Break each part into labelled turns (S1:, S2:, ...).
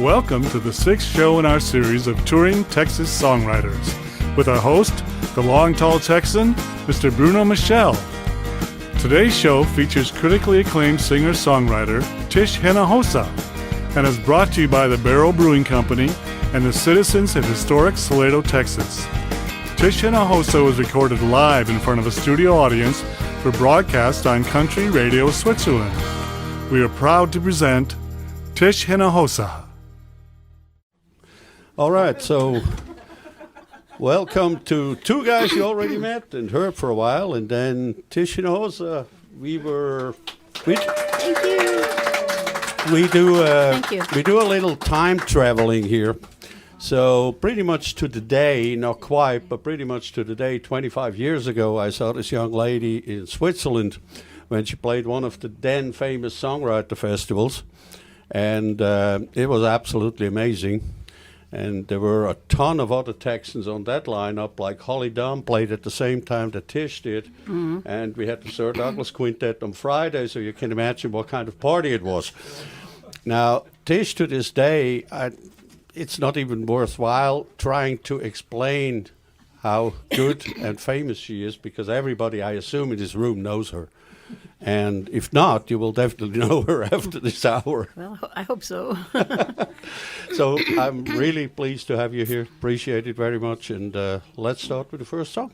S1: Welcome to the sixth show in our series of touring Texas songwriters with our host, the long, tall Texan, Mr. Bruno Michel. Today's show features critically acclaimed singer-songwriter Tish Hinojosa and is brought to you by the Barrel Brewing Company and the citizens of historic Salado, Texas. Tish Hinojosa was recorded live in front of a studio audience for broadcast on Country Radio Switzerland. We are proud to present Tish Hinojosa.
S2: All right, so welcome to two guys you already met and heard for a while, and then Tish Hinojosa.
S3: Thank you.
S2: We do
S3: Thank you.
S2: we do a little time traveling here. So pretty much to the day, not quite, but pretty much to the day, 25 years ago, I saw this young lady in Switzerland when she played one of the then famous songwriter festivals, and it was absolutely amazing. And there were a ton of other Texans on that lineup, like Holly Dunn played at the same time that Tish did. Mm-hmm. And we had the Sir Douglas Quintet on Friday, so you can imagine what kind of party it was. Now, Tish, to this day, it's not even worthwhile trying to explain how good and famous she is, because everybody, I assume, in this room knows her. And if not, you will definitely know her after this hour.
S3: Well, I hope so.
S2: So I'm really pleased to have you here. Appreciate it very much. And let's start with the first song.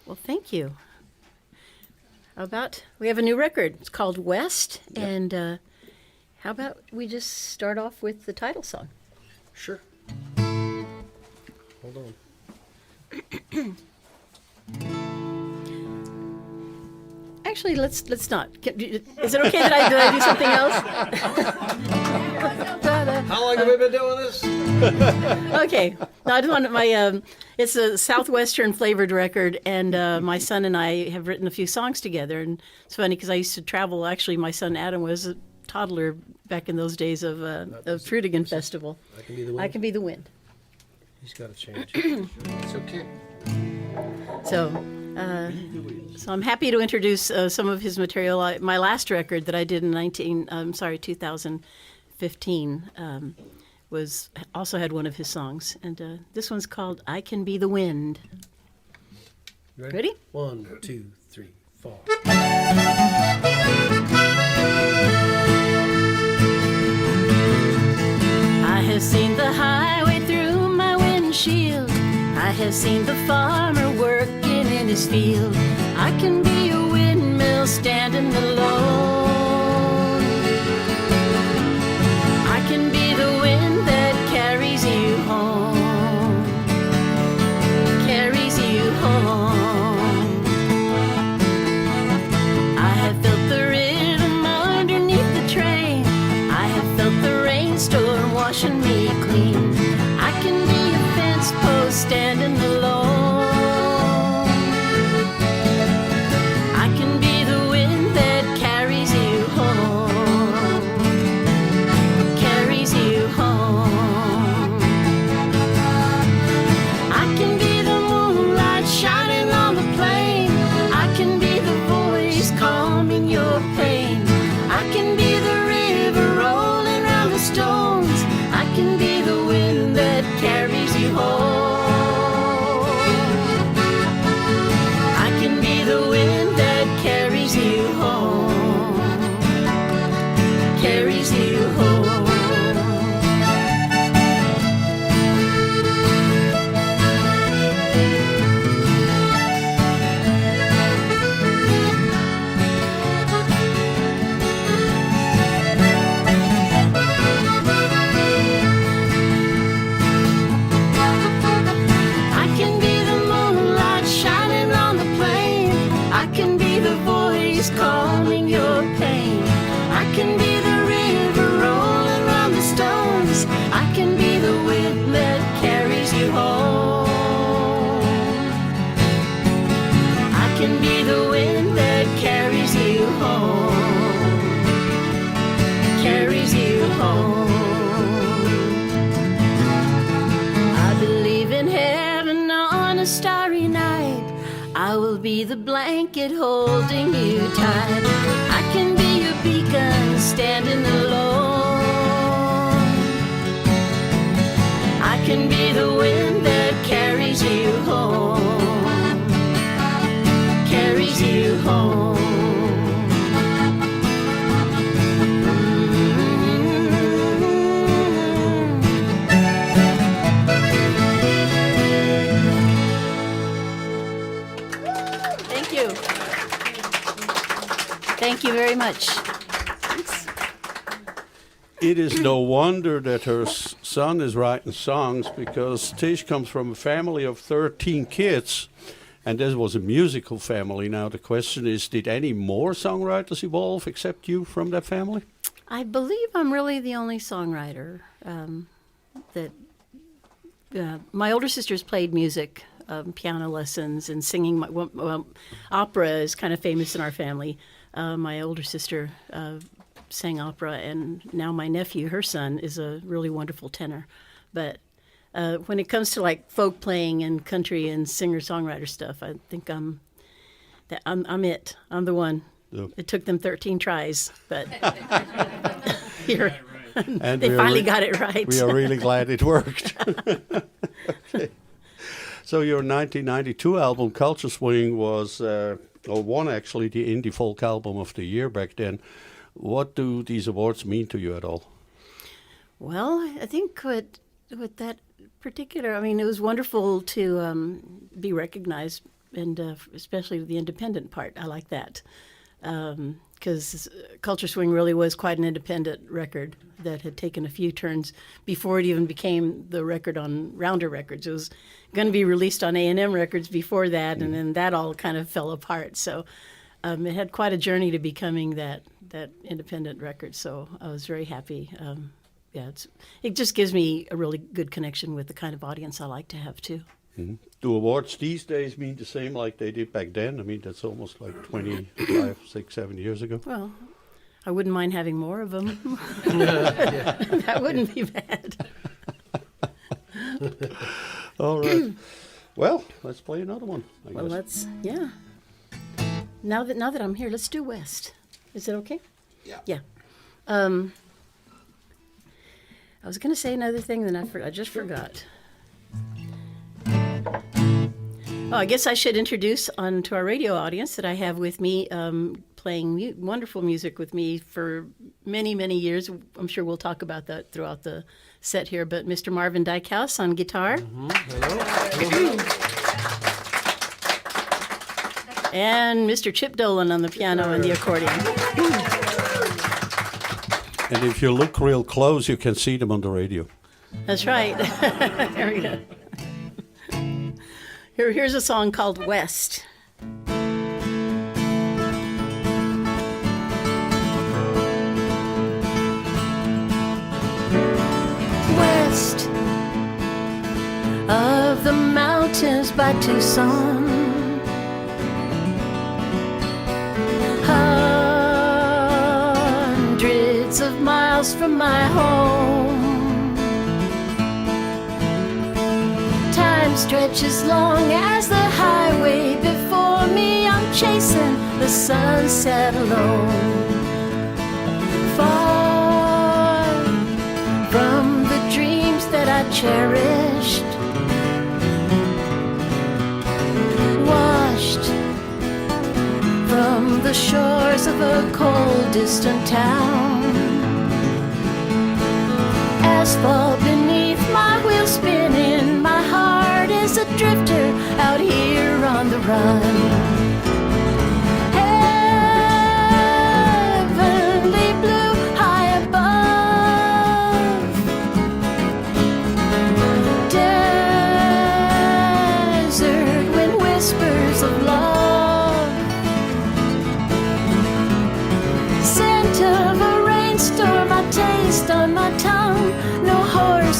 S3: Well, thank you. We have a new record. It's called West. Yep. And how about we just start off with the title song?
S4: Sure. Hold on.
S3: Actually, let's not. Is it okay that I do something else?
S4: How long have we been doing this?
S3: Okay. No, I just wanted it's a Southwestern flavored record, and my son and I have written a few songs together. And it's funny because I used to travel. Actually, my son Adam was a toddler back in those days of Fruitigan Festival.
S4: I Can Be the Wind.
S3: I Can Be the Wind.
S4: He's got to change. It's okay.
S3: So I'm happy to introduce some of his material. My last record that I did in 2015 also had one of his songs, and this one's called "I Can Be the Wind." Ready?
S4: 1, 2, 3, 4.
S3: I have seen the highway through my windshield. I have seen the farmer working in his field. I can be a windmill standing alone. I can be the wind that carries you home. Carries you home. I have felt the rhythm underneath the train. I have felt the rainstorm washing me clean. I can be a fence post standing alone. I can be the wind that carries you home. Carries you home. I can be the moonlight shining on the plain. I can be the voice calming your pain. I can be the river rolling around the stones. I can be the wind that carries you home. I can be the wind that carries you home. Carries you home. I can be the moonlight shining on the plain. I can be the voice calming your pain. I can be the river rolling around the stones. I can be the wind that carries you home. I can be the wind that carries you home. Carries you home. I believe in heaven on a starry night. I will be the blanket holding you tight. I can be your beacon standing alone.
S5: Thank you very much.
S2: It is no wonder that her son is writing songs, because Tish comes from a family of 13 kids, and this was a musical family. Now the question is, did any more songwriters evolve except you from that family?
S5: I believe I'm really the only songwriter that my older sisters played music, piano lessons and singing. Well, opera is kind of famous in our family. My older sister sang opera, and now my nephew, her son, is a really wonderful tenor. But when it comes to like folk playing and country and singer-songwriter stuff, I think I'm it. I'm the one.
S2: Yep.
S5: It took them 13 tries, but here,
S2: And
S5: they finally got it right.
S2: We are really glad it worked. Okay. So your 1992 album, Culture Swing, was, won actually the Indie Folk Album of the Year back then. What do these awards mean to you at all?
S5: Well, I think with that particular, I mean, it was wonderful to be recognized, and especially the independent part. I like that. Because Culture Swing really was quite an independent record that had taken a few turns before it even became the record on Rounder Records. It was going to be released on A&M Records before that, and then that all kind of fell apart. So it had quite a journey to becoming that independent record. So I was very happy. It just gives me a really good connection with the kind of audience I like to have too.
S2: Mm-hmm. Do awards these days mean the same like they did back then? I mean, that's almost like 25, 6, 7 years ago.
S5: Well, I wouldn't mind having more of them. That wouldn't be bad.
S2: All right. Well, let's play another one, I
S5: Well,
S2: guess.
S5: yeah. Now that I'm here, let's do West. Is it okay?
S4: Yeah.
S5: Yeah. I was going to say another thing, then I just forgot. Oh, I guess I should introduce to our radio audience that I have with me playing wonderful music with me for many, many years. I'm sure we'll talk about that throughout the set here, but Mr. Marvin Dykehouse on guitar.
S4: Hello.
S5: And Mr. Chip Dolan on the piano and the accordion.
S2: And if you look real close, you can see them on the radio.
S5: That's right. There we go. Here's a song called West. West of the mountains by Tucson, hundreds of miles from my home, time stretches long as the highway before me. I'm chasing the sunset alone, far from the dreams that I cherished, washed from the shores of a cold, distant town. Asphalt beneath my wheels spinning, my heart is a drifter out here on the run. Heavenly blue high above, desert wind whispers of love, scent of a rainstorm I taste on my tongue. No horse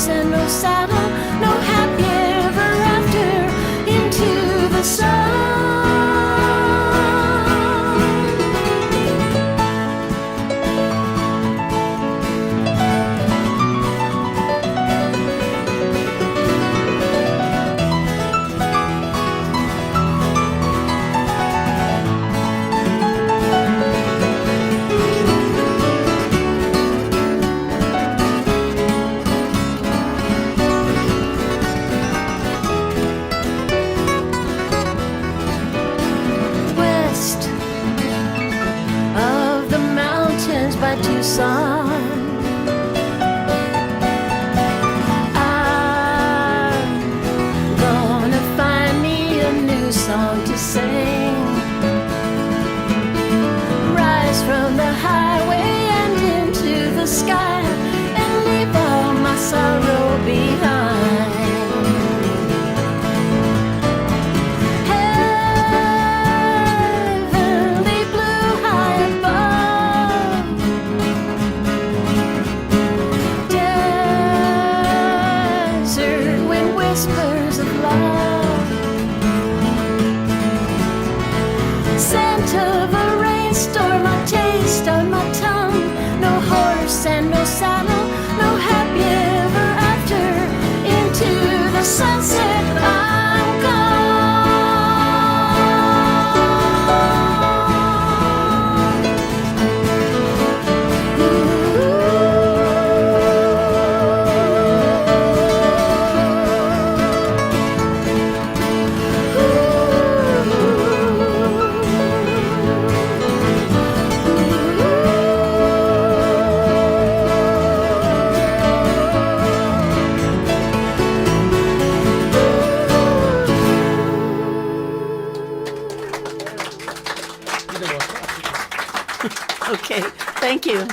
S5: Thank you.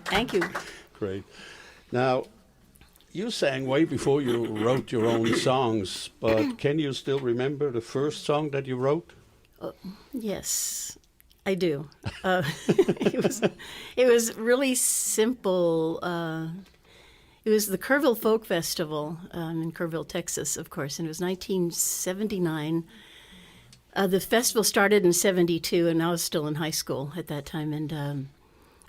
S5: Thank you.
S2: Great. Now, you sang way before you wrote your own songs, but can you still remember the first song that you wrote?
S5: Yes, I do. It was really simple. It was the Kerrville Folk Festival in Kerrville, Texas, of course, and it was 1979. The festival started in 72, and I was still in high school at that time, and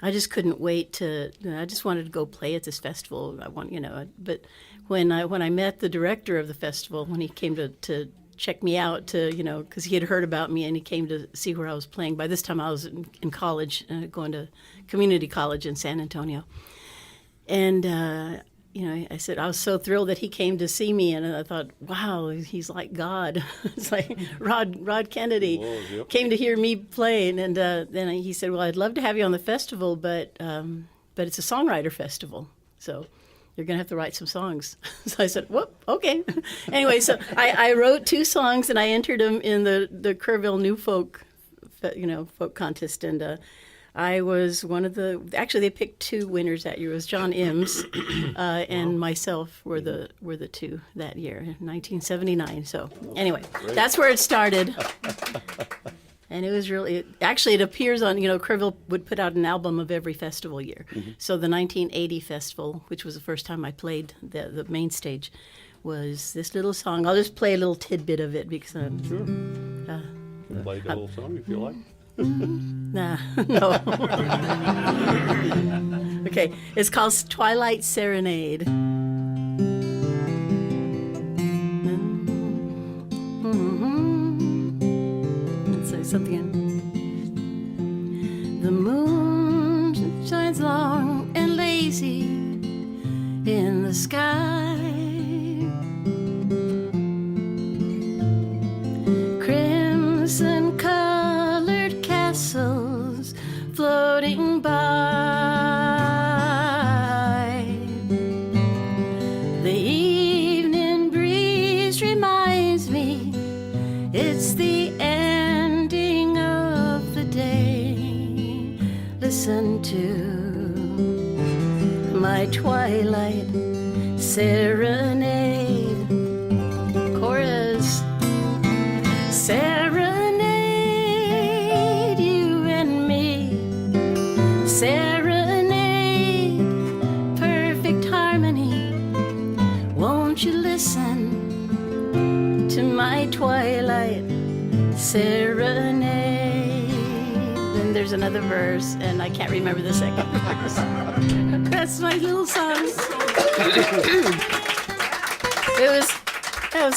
S5: I just couldn't wait to. I just wanted to go play at this festival. But when I met the director of the festival, when he came to check me out, because he had heard about me and he came to see where I was playing. By this time, I was in college, going to community college in San Antonio, and I said I was so thrilled that he came to see me, and I thought, wow, he's like God. It's like Rod Kennedy came to hear me play, and then he said, well, I'd love to have you on the festival, but it's a songwriter festival, so you're going to have to write some songs. So I said, whoop, okay. Anyway, so I wrote 2 songs, and I entered them in the Kerrville New Folk, folk contest, and I was one of the. Actually, they picked 2 winners that year. It was John Imms and myself were the 2 that year, in 1979. So anyway, that's where it started. And it was really. Actually, it appears on. Kerrville would put out an album of every festival year. Mm-hmm. So the 1980 festival, which was the first time I played the main stage, was this little song. I'll just play a little tidbit of it because.
S2: Sure. Play the whole song if you like.
S5: Nah, no. Okay, it's called Twilight Serenade. Let's say something in. The moon shines long and lazy in the sky. Crimson colored castles floating by. The evening breeze reminds me it's the ending of the day. Listen to my twilight serenade. Chorus. Serenade you and me. Serenade, perfect harmony. Won't you listen to my twilight serenade? Then there's another verse, and I can't remember the second verse. That's my little song. It was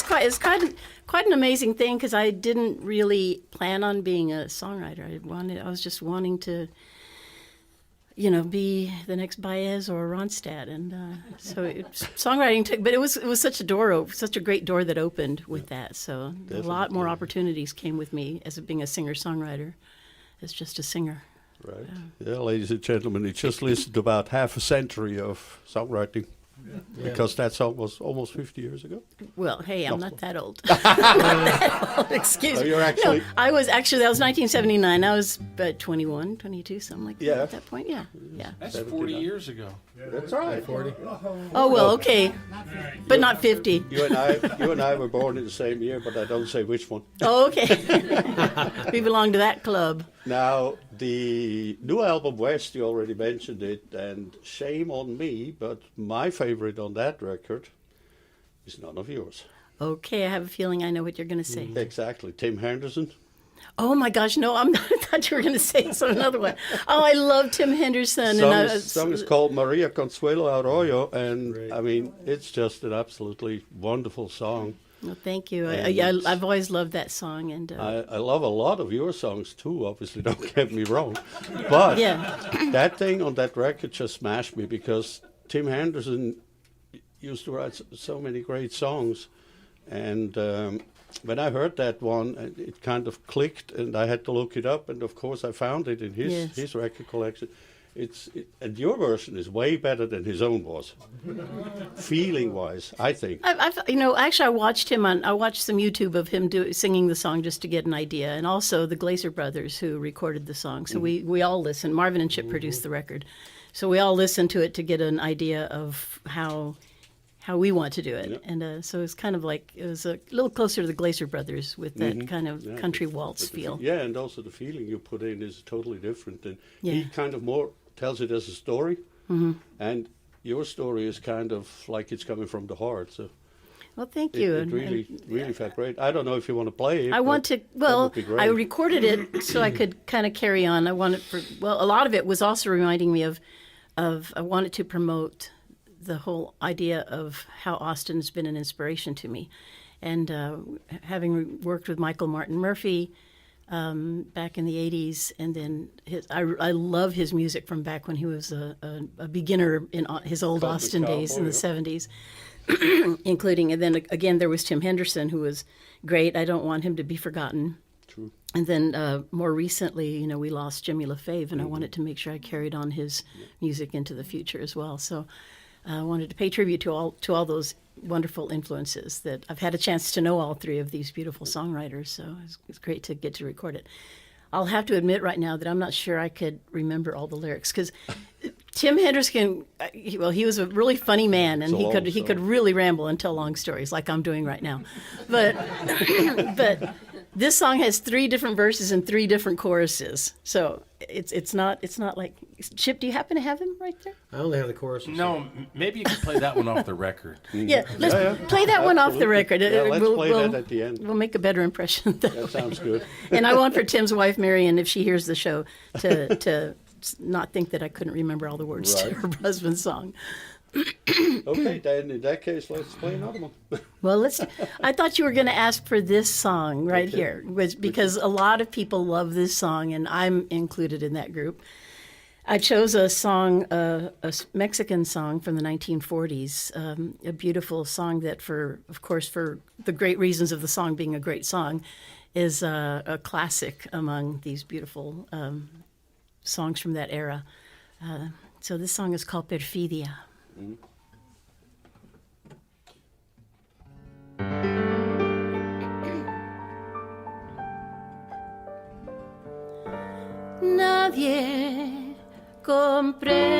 S5: quite an amazing thing because I didn't really plan on being a songwriter. I was just wanting to, be the next Baez or Ronstadt, and so songwriting took. But it was such a great door that opened with that. So definitely. A lot more opportunities came with me as being a singer-songwriter, as just a singer.
S2: Right. Yeah, ladies and gentlemen, you just listened to about half a century of songwriting. Yeah. Because that song was almost 50 years ago.
S5: Well, hey, I'm not that old. I'm not that old. Excuse me.
S2: You're actually...
S5: No, that was 1979. I was 21, 22, something like that at that point. Yeah.
S4: That's 40 years ago.
S2: Yeah, that's right.
S4: 40.
S5: Oh, well, okay. But not 50.
S2: You and I were born in the same year, but I don't say which one.
S5: Oh, okay. We belong to that club.
S2: Now, the new album, West, you already mentioned it, and shame on me, but my favorite on that record is none of yours.
S5: Okay, I have a feeling I know what you're going to say.
S2: Exactly. Tim Henderson.
S5: Oh, my gosh, no, I'm not. I thought you were going to say another one. Oh, I love Tim Henderson.
S2: The song is called Maria Consuelo Arroyo, and, I mean, it's just an absolutely wonderful song.
S5: Well, thank you. I've always loved that song, and
S2: I love a lot of your songs too. Obviously, don't get me wrong, but that thing on that record just smashed me because Tim Henderson used to write so many great songs, and when I heard that one, it kind of clicked, and I had to look it up, and of course, I found it in his record collection. and your version is way better than his own was, feeling-wise, I think.
S5: Actually, I watched some YouTube of him singing the song just to get an idea, and also the Glaser brothers who recorded the song. So we all listened. Marvin and Chip produced the record, so we all listened to it to get an idea of how we want to do it. Yeah. And so it's kind of like, it was a little closer to the Glaser brothers with that kind of country waltz feel.
S2: Yeah, and also the feeling you put in is totally different. And he kind of more tells it as a story, and your story is kind of like it's coming from the heart. So,
S5: well, thank you.
S2: It really felt great. I don't know if you want to play it.
S5: I want to. Well, I recorded it so I could kind of carry on. A lot of it was also reminding me of I wanted to promote the whole idea of how Austin's been an inspiration to me, and having worked with Michael Martin Murphey. Back in the 80s, and then I love his music from back when he was a beginner in his old Austin days in the 70s, including, and then again there was Tim Henderson, who was great. I don't want him to be forgotten.
S2: True.
S5: And then more recently, we lost Jimmy LaFave, and I wanted to make sure I carried on his music into the future as well. So I wanted to pay tribute to all those wonderful influences that I've had a chance to know all three of these beautiful songwriters. So it's great to get to record it. I'll have to admit right now that I'm not sure I could remember all the lyrics, because Tim Henderson, he was a really funny man, and he could really ramble and tell long stories like I'm doing right now. But this song has 3 different verses and 3 different choruses. So it's not like, Chip, do you happen to have him right there?
S4: I only have the choruses. No, maybe you could play that one off the record.
S5: Yeah, let's play that one off the record.
S2: Yeah, let's play that at the end.
S5: We'll make a better impression.
S2: That sounds good.
S5: And I want for Tim's wife, Marion, if she hears the show, to not think that I couldn't remember all the words to her husband's song.
S2: Okay, then in that case, let's play another one.
S5: Well, I thought you were going to ask for this song right here, because a lot of people love this song, and I'm included in that group. I chose a song, a Mexican song from the 1940s, a beautiful song that, of course, for the great reasons of the song being a great song, is a classic among these beautiful songs from that era. So this song is called Perfidia. Nadie comprende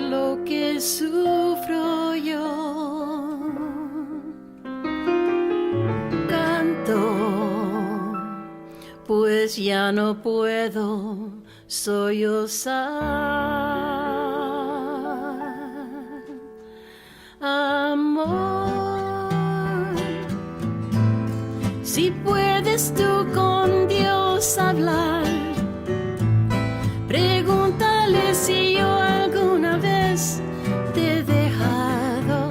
S5: lo que sufro yo. Canto, pues ya no puedo sollozar. Amor, si puedes tú con Dios hablar, pregúntale si yo alguna vez te he dejado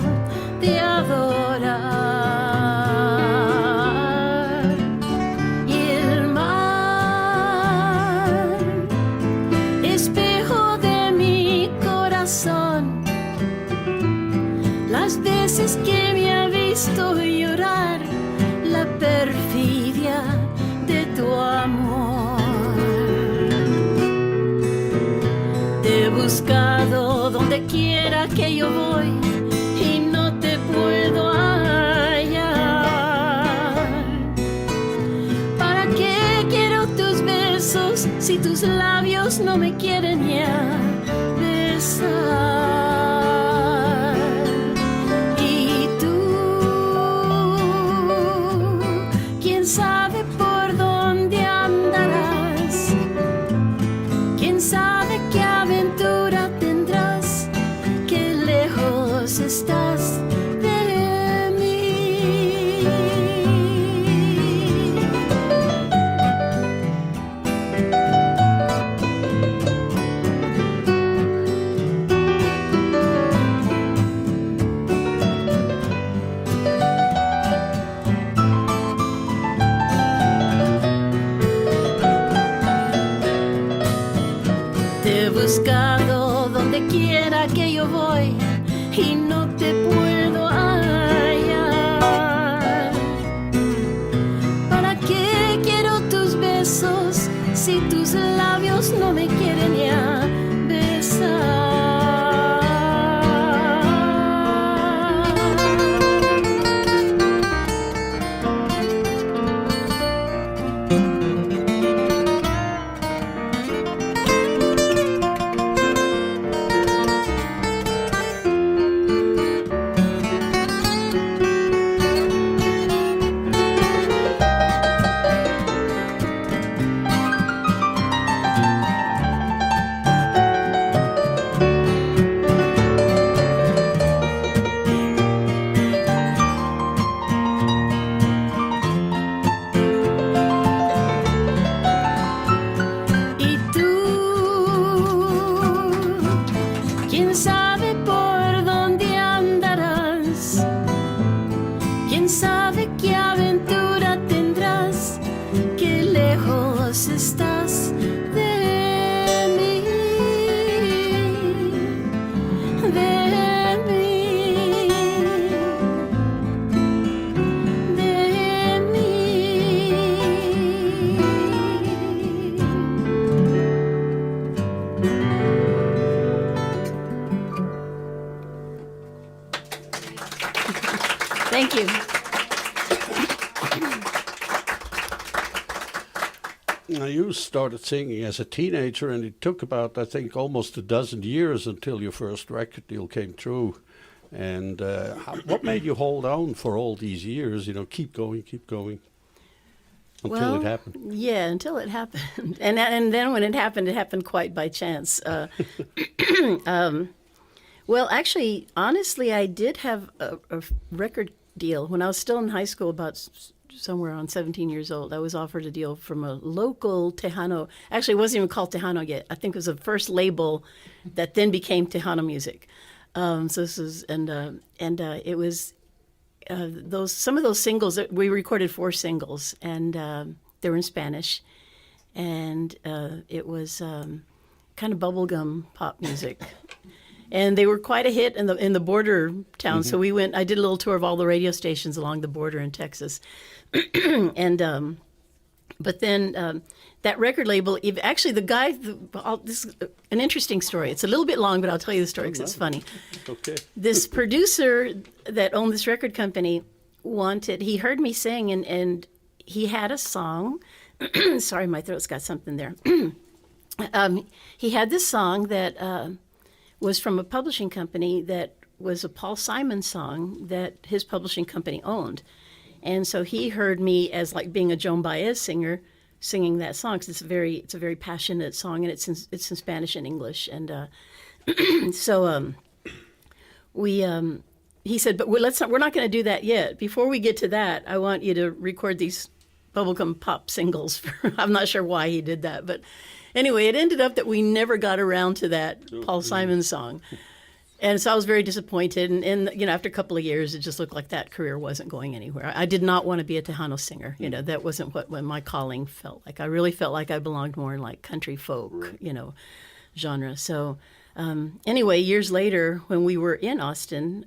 S5: de adorar. Y el mar, espejo de mi corazón, las veces que me ha visto llorar, la perfidia de tu amor. Te he buscado donde quiera que yo voy y no te puedo hallar. ¿Para qué quiero tus besos si tus labios no me quieren ya besar? ¿Quién sabe por dónde andarás? ¿Quién sabe qué aventura tendrás? Qué lejos estás de mí. Te he buscado donde quiera que yo voy y no te puedo hallar. ¿Para qué quiero tus besos si tus labios no me quieren ya Thank you.
S2: Now, you started singing as a teenager, and it took about, I think, almost a dozen years until your first record deal came through. And what made you hold on for all these years? Keep going until it happened.
S5: Yeah, until it happened, and then when it happened quite by chance. Well, actually, honestly, I did have a record deal when I was still in high school, about somewhere around 17 years old. I was offered a deal from a local Tejano. Actually, it wasn't even called Tejano yet. I think it was the first label that then became Tejano Music. So this was, and it was some of those singles. We recorded 4 singles, and they were in Spanish, and it was kind of bubblegum pop music. And they were quite a hit in the border towns. So we went. I did a little tour of all the radio stations along the border in Texas, and but then that record label. Actually, the guy. This is an interesting story. It's a little bit long, but I'll tell you the story because it's funny.
S2: Okay.
S5: This producer that owned this record company he heard me sing, and he had a song. Sorry, my throat's got something there. He had this song that was from a publishing company that was a Paul Simon song that his publishing company owned. And so he heard me as like being a Joan Baez singer singing that song, because it's a very passionate song, and it's in Spanish and English. And so he said, but we're not going to do that yet. Before we get to that, I want you to record these bubblegum pop singles. I'm not sure why he did that, but anyway, it ended up that we never got around to that Paul Simon song. And so I was very disappointed. And after a couple of years, it just looked like that career wasn't going anywhere. I did not want to be a Tejano singer. That wasn't what my calling felt like. I really felt like I belonged more in like country folk, genre. So anyway, years later, when we were in Austin,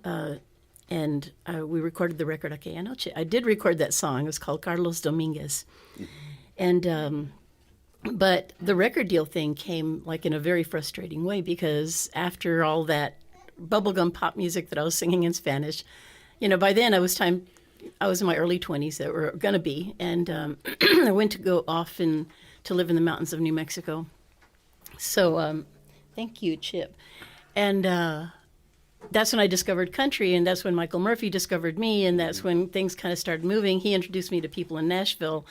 S5: and we recorded the record Aquella Noche, I did record that song. It was called Carlos Dominguez. And but the record deal thing came like in a very frustrating way, because after all that bubblegum pop music that I was singing in Spanish, by then I was in my early 20s that were going to be, and I went to go off to live in the mountains of New Mexico. So thank you, Chip. And that's when I discovered country, and that's when Michael Murphy discovered me, and that's when things kind of started moving. He introduced me to people in Nashville,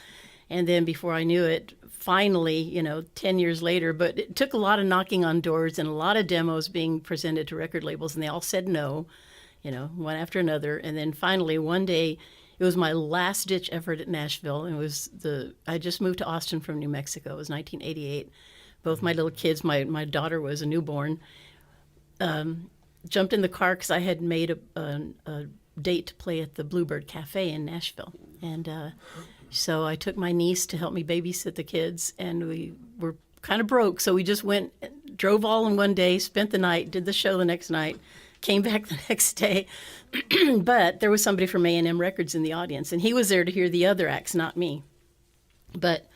S5: and then before I knew it, finally, 10 years later, but it took a lot of knocking on doors and a lot of demos being presented to record labels, and they all said no, one after another. And then finally, one day, it was my last-ditch effort at Nashville. I just moved to Austin from New Mexico. It was 1988. Both my little kids, my daughter was a newborn, jumped in the car because I had made a date to play at the Bluebird Cafe in Nashville. And so I took my niece to help me babysit the kids, and we were kind of broke. So we just went, drove all in one day, spent the night, did the show the next night, came back the next day. But there was somebody from A&M Records in the audience, and he was there to hear the other acts, not me. But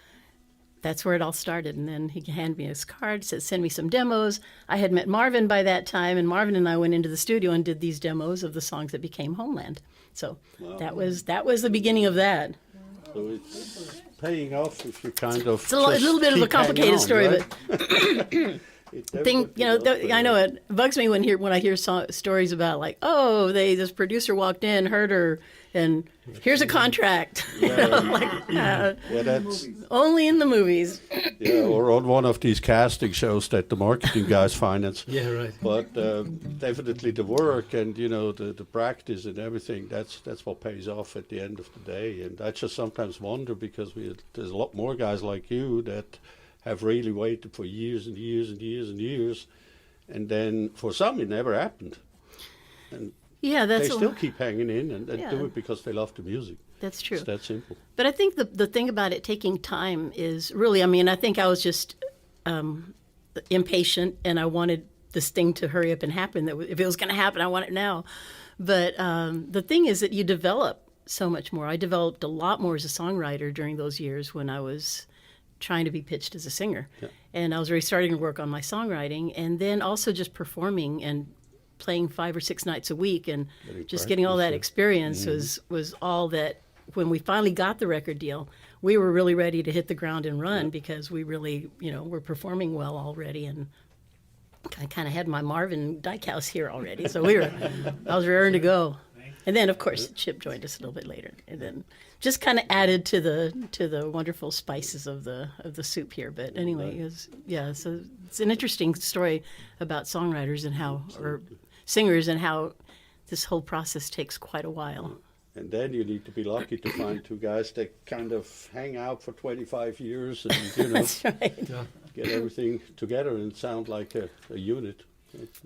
S5: that's where it all started. And then he handed me his card, said, send me some demos. I had met Marvin by that time, and Marvin and I went into the studio and did these demos of the songs that became Homeland. So that was the beginning of that.
S2: So it's paying off if you kind of.
S5: It's a little bit of a complicated story, right? But I know it bugs me when I hear stories about like, oh, this producer walked in, heard her, and here's a contract.
S2: Yeah, that's
S5: only in the movies.
S2: Yeah, or on one of these casting shows that the marketing guys finance.
S6: Yeah, right.
S2: But definitely the work and the practice and everything. That's what pays off at the end of the day. And I just sometimes wonder, because there's a lot more guys like you that have really waited for years and years and years and years, and then for some it never happened. And
S5: yeah,
S2: they still keep hanging in and do it because they love the music.
S5: That's true.
S2: It's that simple.
S5: But I think the thing about it taking time is really, I think I was just impatient, and I wanted this thing to hurry up and happen. That if it was going to happen, I want it now. But the thing is that you develop so much more. I developed a lot more as a songwriter during those years when I was trying to be pitched as a singer. Yeah. And I was already starting to work on my songwriting, and then also just performing and playing 5 or 6 nights a week, and
S2: Getting
S5: just getting all that
S2: practice,
S5: experience was all that. When we finally got the record deal, we were really ready to hit the ground and run because we really, were performing well already, and I kind of had my Marvin Dyke House here already, so I was raring to go. And then, of course, Chip joined us a little bit later, and then just kind of added to the wonderful spices of the soup here. But anyway, so it's an interesting story about songwriters and or singers and how this whole process takes quite a while.
S2: And then you need to be lucky to find two guys that kind of hang out for 25 years and,
S5: That's right.
S2: get everything together and sound like a unit.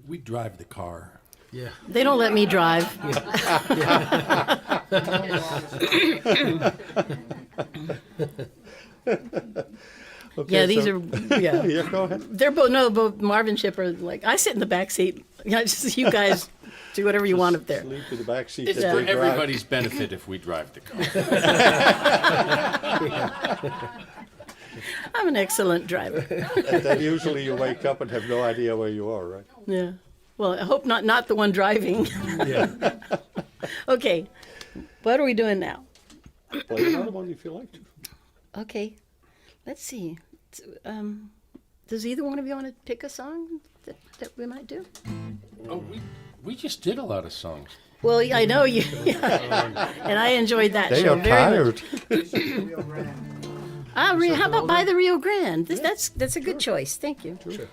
S4: We drive the car.
S6: Yeah.
S5: They don't let me drive.
S2: Okay,
S5: Yeah, these
S2: so-
S5: are
S2: Yeah, go ahead.
S5: They're both Marvin and Chip are like, I sit in the back seat. Just you guys do whatever you want up there.
S2: Sleep in the back seat.
S4: It's
S2: and
S4: for
S2: they drive.
S4: everybody's benefit if we drive the car.
S5: I'm an excellent driver.
S2: And then usually you wake up and have no idea where you are, right?
S5: Yeah. Well, I hope not the one driving.
S6: Yeah.
S5: Okay. What are we doing now?
S2: Play another one if you like to.
S5: Okay. Let's see. Does either one of you want to pick a song that we might do?
S4: Oh, we just did a lot of songs.
S5: Well, I know you. And I enjoyed that
S2: They
S5: show
S2: are
S5: very much.
S2: tired.
S5: How about By the Rio Grande? That's a good choice. Thank you.
S6: Sure.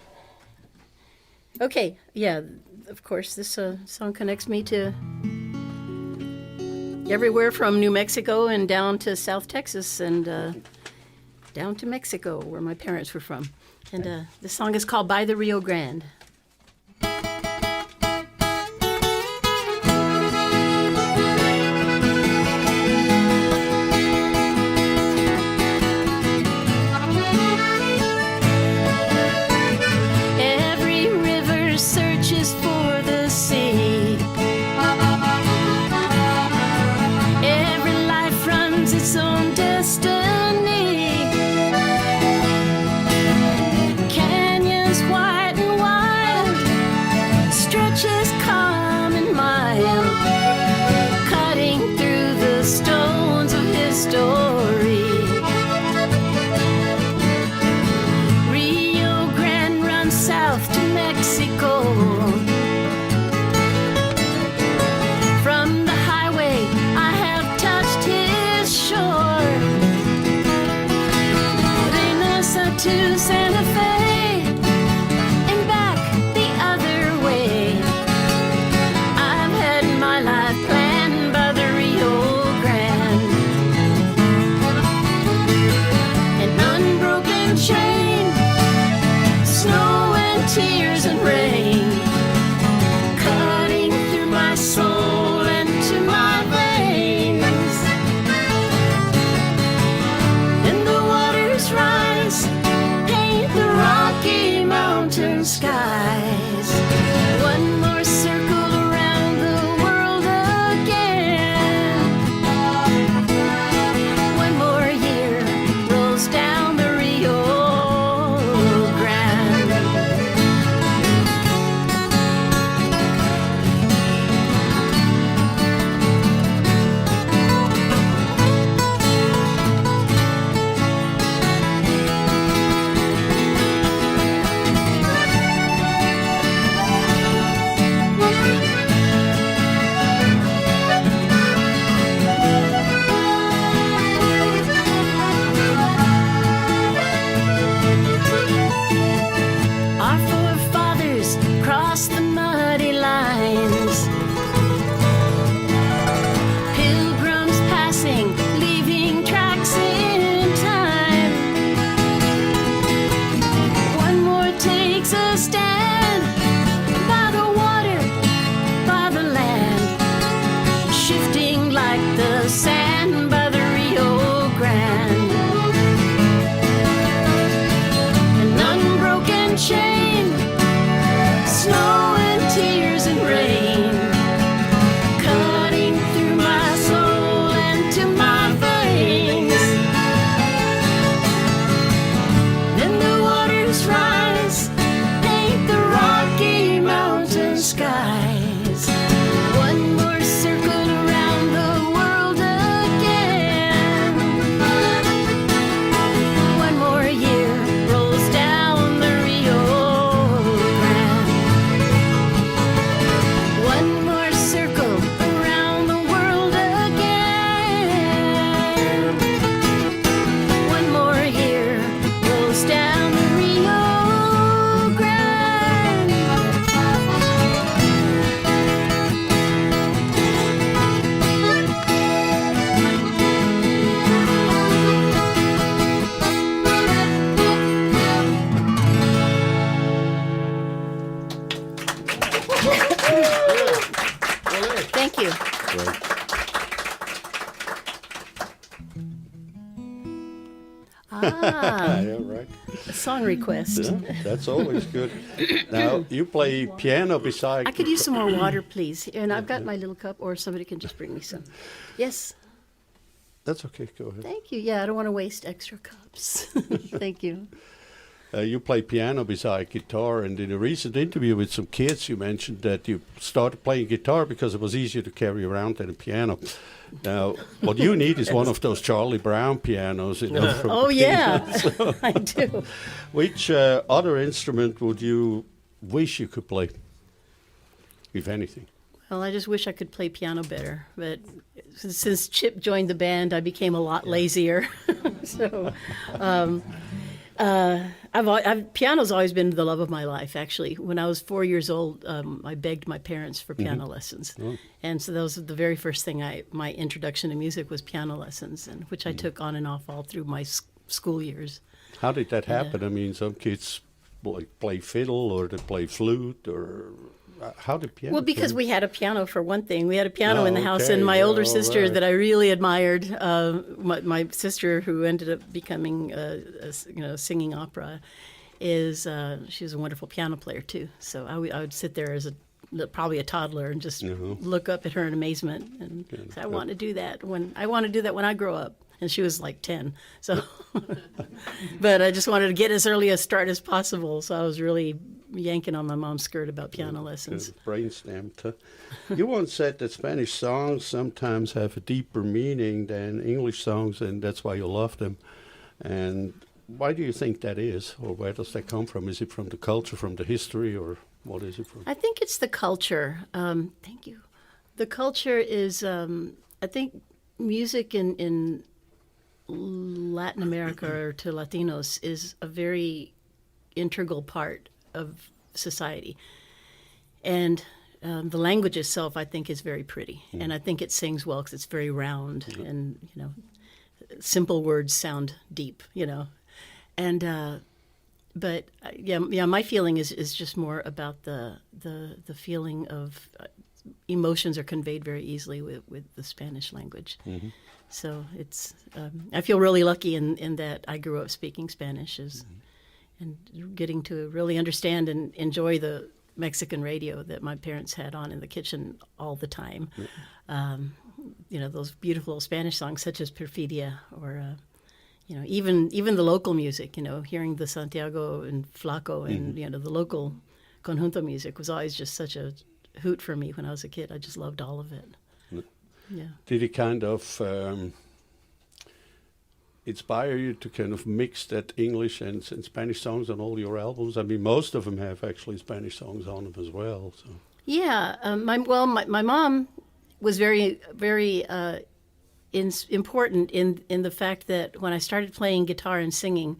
S5: Okay, yeah, of course, this song connects me to everywhere from New Mexico and down to South Texas and down to Mexico, where my parents were from. And this song is called By the Rio Grande. Every river searches for the sea. Every life runs its own destiny. Canyons wide and wild, stretches calm and mild, cutting through the stones of history. Rio Grande runs south to Mexico. From the highway, I have touched his shore. Reynosa to Santa Fe, and back the other way. I've had my life planned by the Rio Grande. An unbroken chain, snow and tears and rain, cutting through my soul into my veins. And the waters rise, paint the Rocky Mountain skies. One more circle around the world again. One more year rolls down the Rio Grande. Our forefathers crossed the muddy lines. Pilgrims passing, leaving tracks in time. One more takes a stand by the water, by the land, shifting like the sand by the Rio Grande. An unbroken chain, snow and tears and rain, cutting through my soul and to my veins. Then the waters rise, paint the Rocky Mountain skies.
S2: Yeah, right.
S5: A song request.
S2: Yeah, that's always good. Now, you play piano beside...
S5: I could use some more water, please. And I've got my little cup, or somebody can just bring me some. Yes.
S2: That's okay, go ahead.
S5: Thank you. Yeah, I don't want to waste extra cups. Thank you.
S2: You play piano beside guitar, and in a recent interview with some kids, you mentioned that you started playing guitar because it was easier to carry around than a piano. Now, what you need is one of those Charlie Brown pianos. From
S5: Oh, yeah, I do.
S2: Which other instrument would you wish you could play, if anything?
S5: Well, I just wish I could play piano better. But since Chip joined the band, I became a lot lazier. So piano's always been the love of my life, actually. When I was 4 years old, I begged my parents for piano lessons.
S2: Oh.
S5: And so that was the very first thing my introduction to music was piano lessons, and which I took on and off all through my school years.
S2: How did that happen? I mean, some kids play fiddle or they play flute, or how did piano?
S5: Well, because we had a piano for one thing. We had a piano in the house,
S2: okay.
S5: and my older sister
S2: Right.
S5: that I really admired, my sister who ended up becoming singing opera, she was a wonderful piano player too. So I would sit there as probably a toddler and just look up at her in amazement and say, I want to do that when I grow up. And she was like 10. So, but I just wanted to get as early a start as possible. So I was really yanking on my mom's skirt about piano lessons.
S2: Brainstormed. Huh? You once said that Spanish songs sometimes have a deeper meaning than English songs, and that's why you love them. And why do you think that is, or where does that come from? Is it from the culture, from the history, or what is it from?
S5: I think it's the culture. Thank you. The culture is, I think, music in Latin America or to Latinos is a very integral part of society. And the language itself, I think, is very pretty. And I think it sings well because it's very round and, simple words sound deep, And, but my feeling is just more about the feeling of emotions are conveyed very easily with the Spanish language. Mm-hmm. So it's I feel really lucky in that I grew up speaking Spanish and getting to really understand and enjoy the Mexican radio that my parents had on in the kitchen all the time. Those beautiful Spanish songs such as Perfidia or even the local music, hearing the Santiago and Flaco and the local conjunto music was always just such a hoot for me when I was a kid. I just loved all of it. Yeah.
S2: Did it kind of inspire you to kind of mix that English and Spanish songs on all your albums? I mean, most of them have actually Spanish songs on them as well. So.
S5: Yeah. My mom was very, very important in the fact that when I started playing guitar and singing,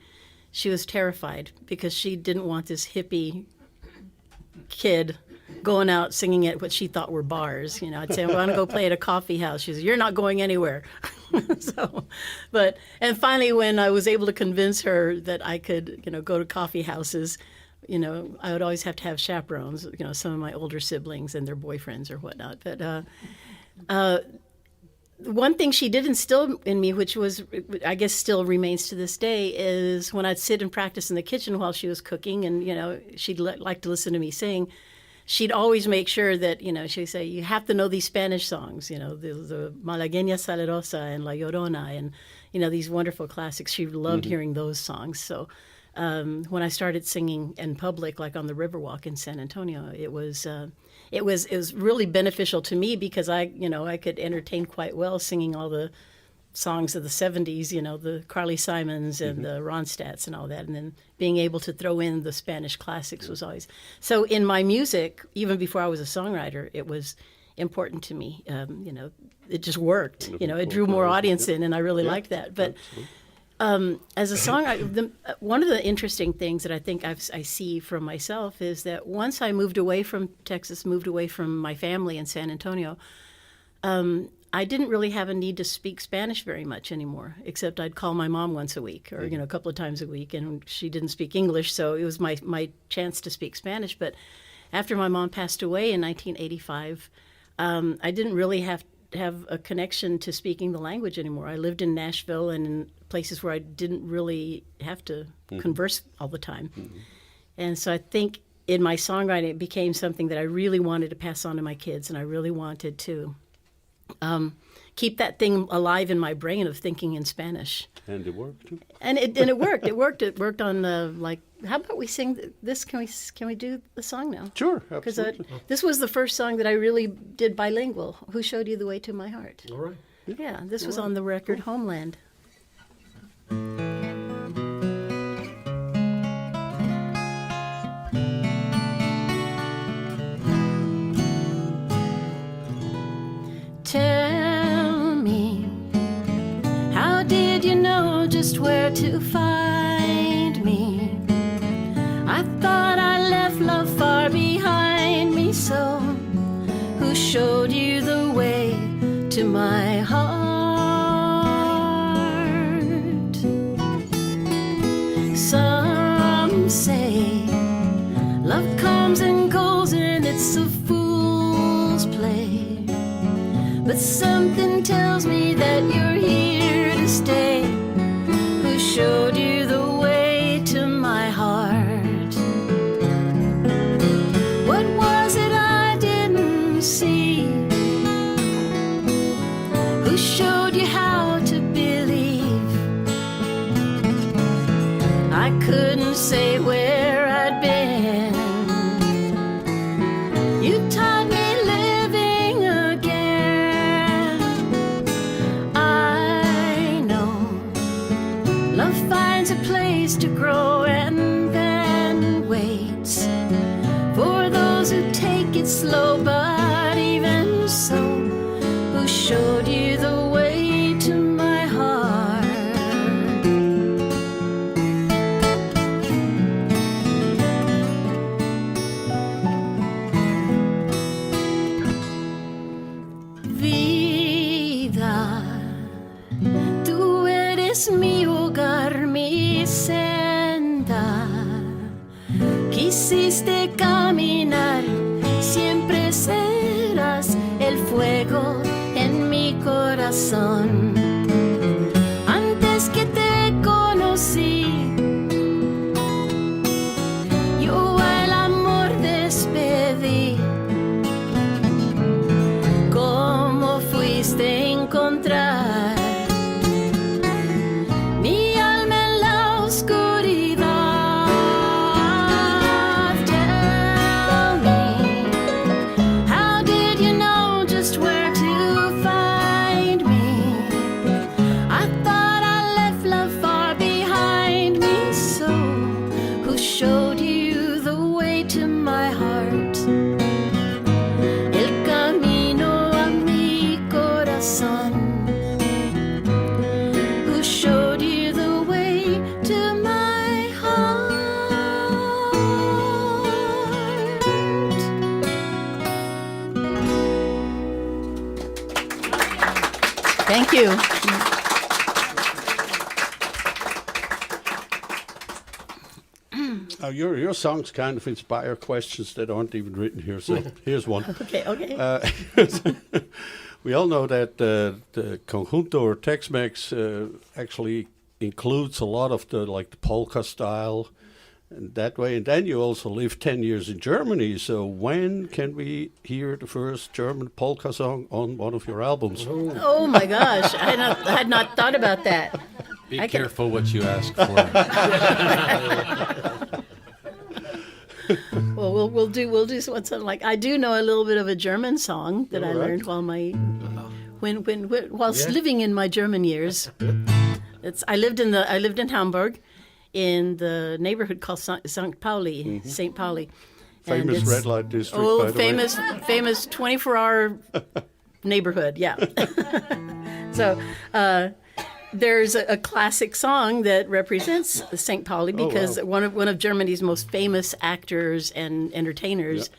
S5: she was terrified because she didn't want this hippie kid going out singing at what she thought were bars. I'd say, I want to go play at a coffee house. She said, you're not going anywhere. And finally, when I was able to convince her that I could, go to coffee houses, I would always have to have chaperones, some of my older siblings and their boyfriends or whatnot. But one thing she did instill in me, which was, I guess still remains to this day, is when I'd sit and practice in the kitchen while she was cooking and, she'd like to listen to me sing, she'd always make sure that, she'd say, you have to know these Spanish songs, the Malagueña Salerosa and La Llorona and, these wonderful classics. She loved hearing those songs. So when I started singing in public, like on the Riverwalk in San Antonio, it was really beneficial to me because I could entertain quite well singing all the songs of the 70s, the Carly Simons and the Ronstadts and all that. And then being able to throw in the Spanish classics was always. So in my music, even before I was a songwriter, it was important to me. It just worked. It drew more audience in, and I really liked that. But as a songwriter, one of the interesting things that I think I see from myself is that once I moved away from Texas, moved away from my family in San Antonio, I didn't really have a need to speak Spanish very much anymore, except I'd call my mom once a week or, a couple of times a week, and she didn't speak English, so it was my chance to speak Spanish. But after my mom passed away in 1985, I didn't really have a connection to speaking the language anymore. I lived in Nashville and in places where I didn't really have to converse all the time. And so I think in my songwriting, it became something that I really wanted to pass on to my kids, and I really wanted to keep that thing alive in my brain of thinking in Spanish.
S2: And it worked too.
S5: And it worked. It worked. It worked on how about we sing this? Can we do the song now?
S2: Sure,
S5: Because
S2: absolutely.
S5: this was the first song that I really did bilingual. Who Showed You the Way to My Heart?
S6: All right.
S5: Yeah, this was on the record Homeland. Tell me, how did you know just where to find me? I thought I left love far behind me, so who showed you the way to my heart? Some say love comes and goes and it's a fool's play. But something tells me that you're here to stay. Who showed you the way to my heart? What was it I didn't see? Who showed you how to believe? I couldn't say where I'd been. You taught me living again. I know love finds a place to grow and then waits for those who take it slow. But even so, who showed you the way to my heart? Vida, tú eres mi hogar, mi senda. Quisiste caminar, siempre serás el fuego en mi corazón. Antes que te conocí, yo el amor despedí. ¿Cómo fuiste a encontrar mi alma en la oscuridad? Tell me, how did you know just where to find me? I thought I left love far behind me, so who showed you the way to my heart? El camino a mi corazón. Who showed you the way to my heart? Thank you.
S2: Your songs kind of inspire questions that aren't even written here, so here's one.
S5: Okay.
S2: We all know that the conjunto or Tex-Mex actually includes a lot of the polka style and that way. And then you also lived 10 years in Germany. So when can we hear the first German polka song on one of your albums?
S5: Oh my gosh, I had not thought about that.
S4: Be
S5: I can-
S4: careful what you ask for.
S5: Well, we'll do something like I do know a little bit of a German song that I learned while whilst living in my German years. I lived in Hamburg, in the neighborhood called St. Pauli, St. Pauli. And
S2: Famous
S5: it's-
S2: red light district,
S5: Oh,
S2: by the way.
S5: famous 24-hour neighborhood, yeah. So there's a classic song that represents St. Pauli because one of Germany's most famous actors and entertainers,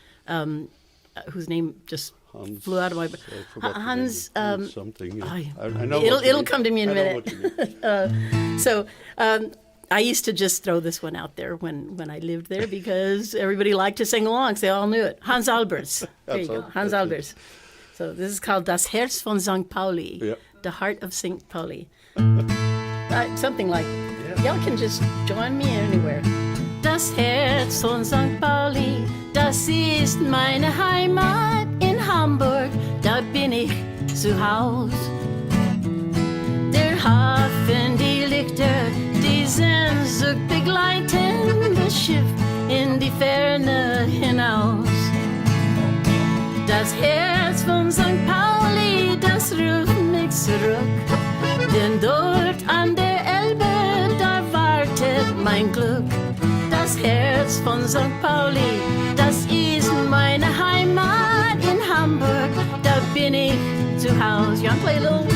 S5: whose name just flew out of my
S2: I forgot the
S5: Hans.
S2: name. Something. Yeah.
S5: I-
S2: I know what you
S5: it'll
S2: mean.
S5: come to me in a
S2: I know
S5: minute.
S2: what you mean.
S5: So I used to just throw this one out there when I lived there because everybody liked to sing along, so they all knew it. Hans Albers. There you go, Hans Albers. So this is called Das Herz von St. Pauli,
S2: Yeah.
S5: the heart of St. Pauli. something like, y'all can just join me anywhere. Das Herz von St. Pauli, das ist meine Heimat in Hamburg, da bin ich zu Haus. Der Hafen, die Lichter, die Sehnsucht begleiten das Schiff in die Ferne hinaus. Das Herz von St. Pauli, das ruft mich zurück, denn dort an der Elbe, da wartet mein Glück. Das Herz von St. Pauli, das ist meine Heimat in Hamburg, da bin ich zu Hause. You wanna play a little?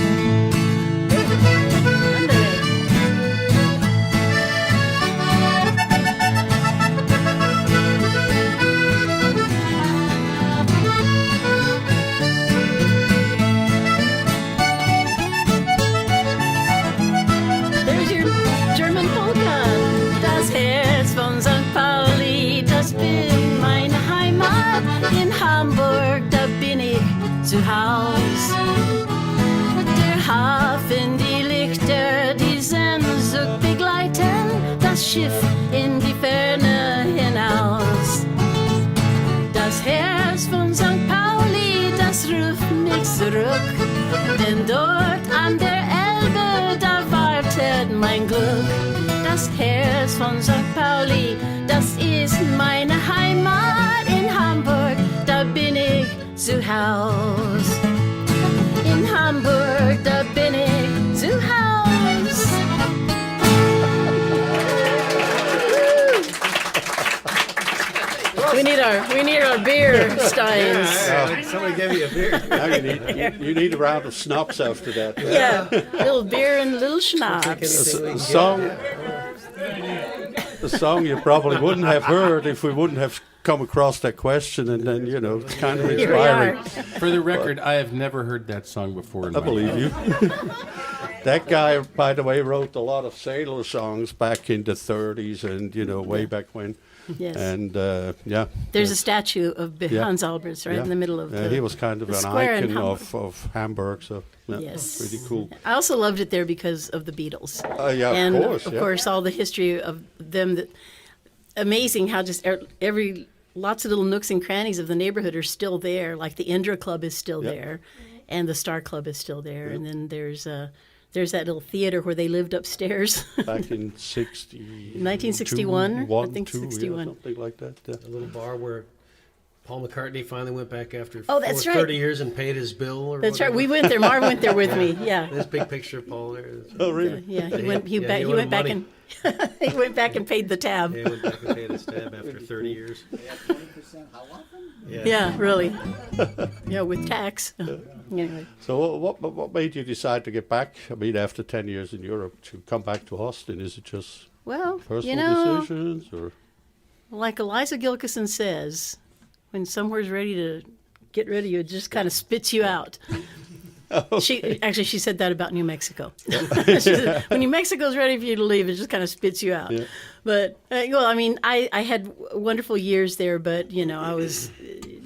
S5: There's your German polka. Das Herz von St. Pauli, das bin meine Heimat in Hamburg, da bin ich zu Haus. Der Hafen, die Lichter, die Sehnsucht begleiten das Schiff in die Ferne hinaus. Das Herz von St. Pauli, das ruft mich zurück, denn dort an der Elbe, da wartet mein Glück. Das Herz von St. Pauli, das ist meine Heimat in Hamburg, da bin ich zu Haus. In Hamburg, da bin ich zu Haus. We need our beer steins.
S6: Somebody gave you a beer.
S2: Now you need a round of schnapps after that.
S5: Yeah, little beer and little schnapps.
S2: A song you probably wouldn't have heard if we wouldn't have come across that question, and then it's kind of
S5: Here we are.
S2: inspiring.
S4: For the record, I have never heard that song before. In
S2: I
S4: my
S2: believe
S4: life.
S2: you. That guy, by the way, wrote a lot of sailor songs back in the 30s and way back when.
S5: Yes.
S2: And
S5: There's a statue of Hans Albers right in the middle of the
S2: he was kind of
S5: the
S2: an
S5: square in
S2: icon
S5: Hamburg.
S2: of Hamburg, so
S5: Yes.
S2: pretty cool.
S5: I also loved it there because of the Beatles.
S2: Yeah,
S5: And
S2: of course.
S5: of course, all the history of them. Amazing how just lots of little nooks and crannies of the neighborhood are still there. Like the Indra Club is still
S2: Yep.
S5: there, and the Star Club is still there. And then there's that little theater where they lived upstairs.
S2: Back in
S5: 1961, I think
S2: 2,
S5: 61.
S2: something like that. Yeah.
S6: A little bar where Paul McCartney finally went back after
S5: Oh, that's right.
S6: 30 years and paid his bill. Or
S5: That's right.
S6: whatever.
S5: We went there. Marv went there with me. Yeah.
S6: This big picture of Paul there.
S2: Oh, really?
S5: Yeah, he went. He,
S6: Yeah,
S5: back,
S6: he
S5: he
S6: wanted
S5: went back
S6: money.
S5: and he went back and paid the tab.
S6: Yeah, he went back and paid his tab after 30 years.
S5: Yeah, really. Yeah, with tax. Anyway,
S2: So what made you decide to get back? I mean, after 10 years in Europe, to come back to Austin? Is it just
S5: well,
S2: personal decisions, or?
S5: like Eliza Gilkison says, when somewhere's ready to get rid of you, it just kind of spits you out. She said that about New Mexico. She said, when New Mexico's ready for you to leave, it just kind of spits you out.
S2: Yeah.
S5: But I mean, I had wonderful years there, but I was,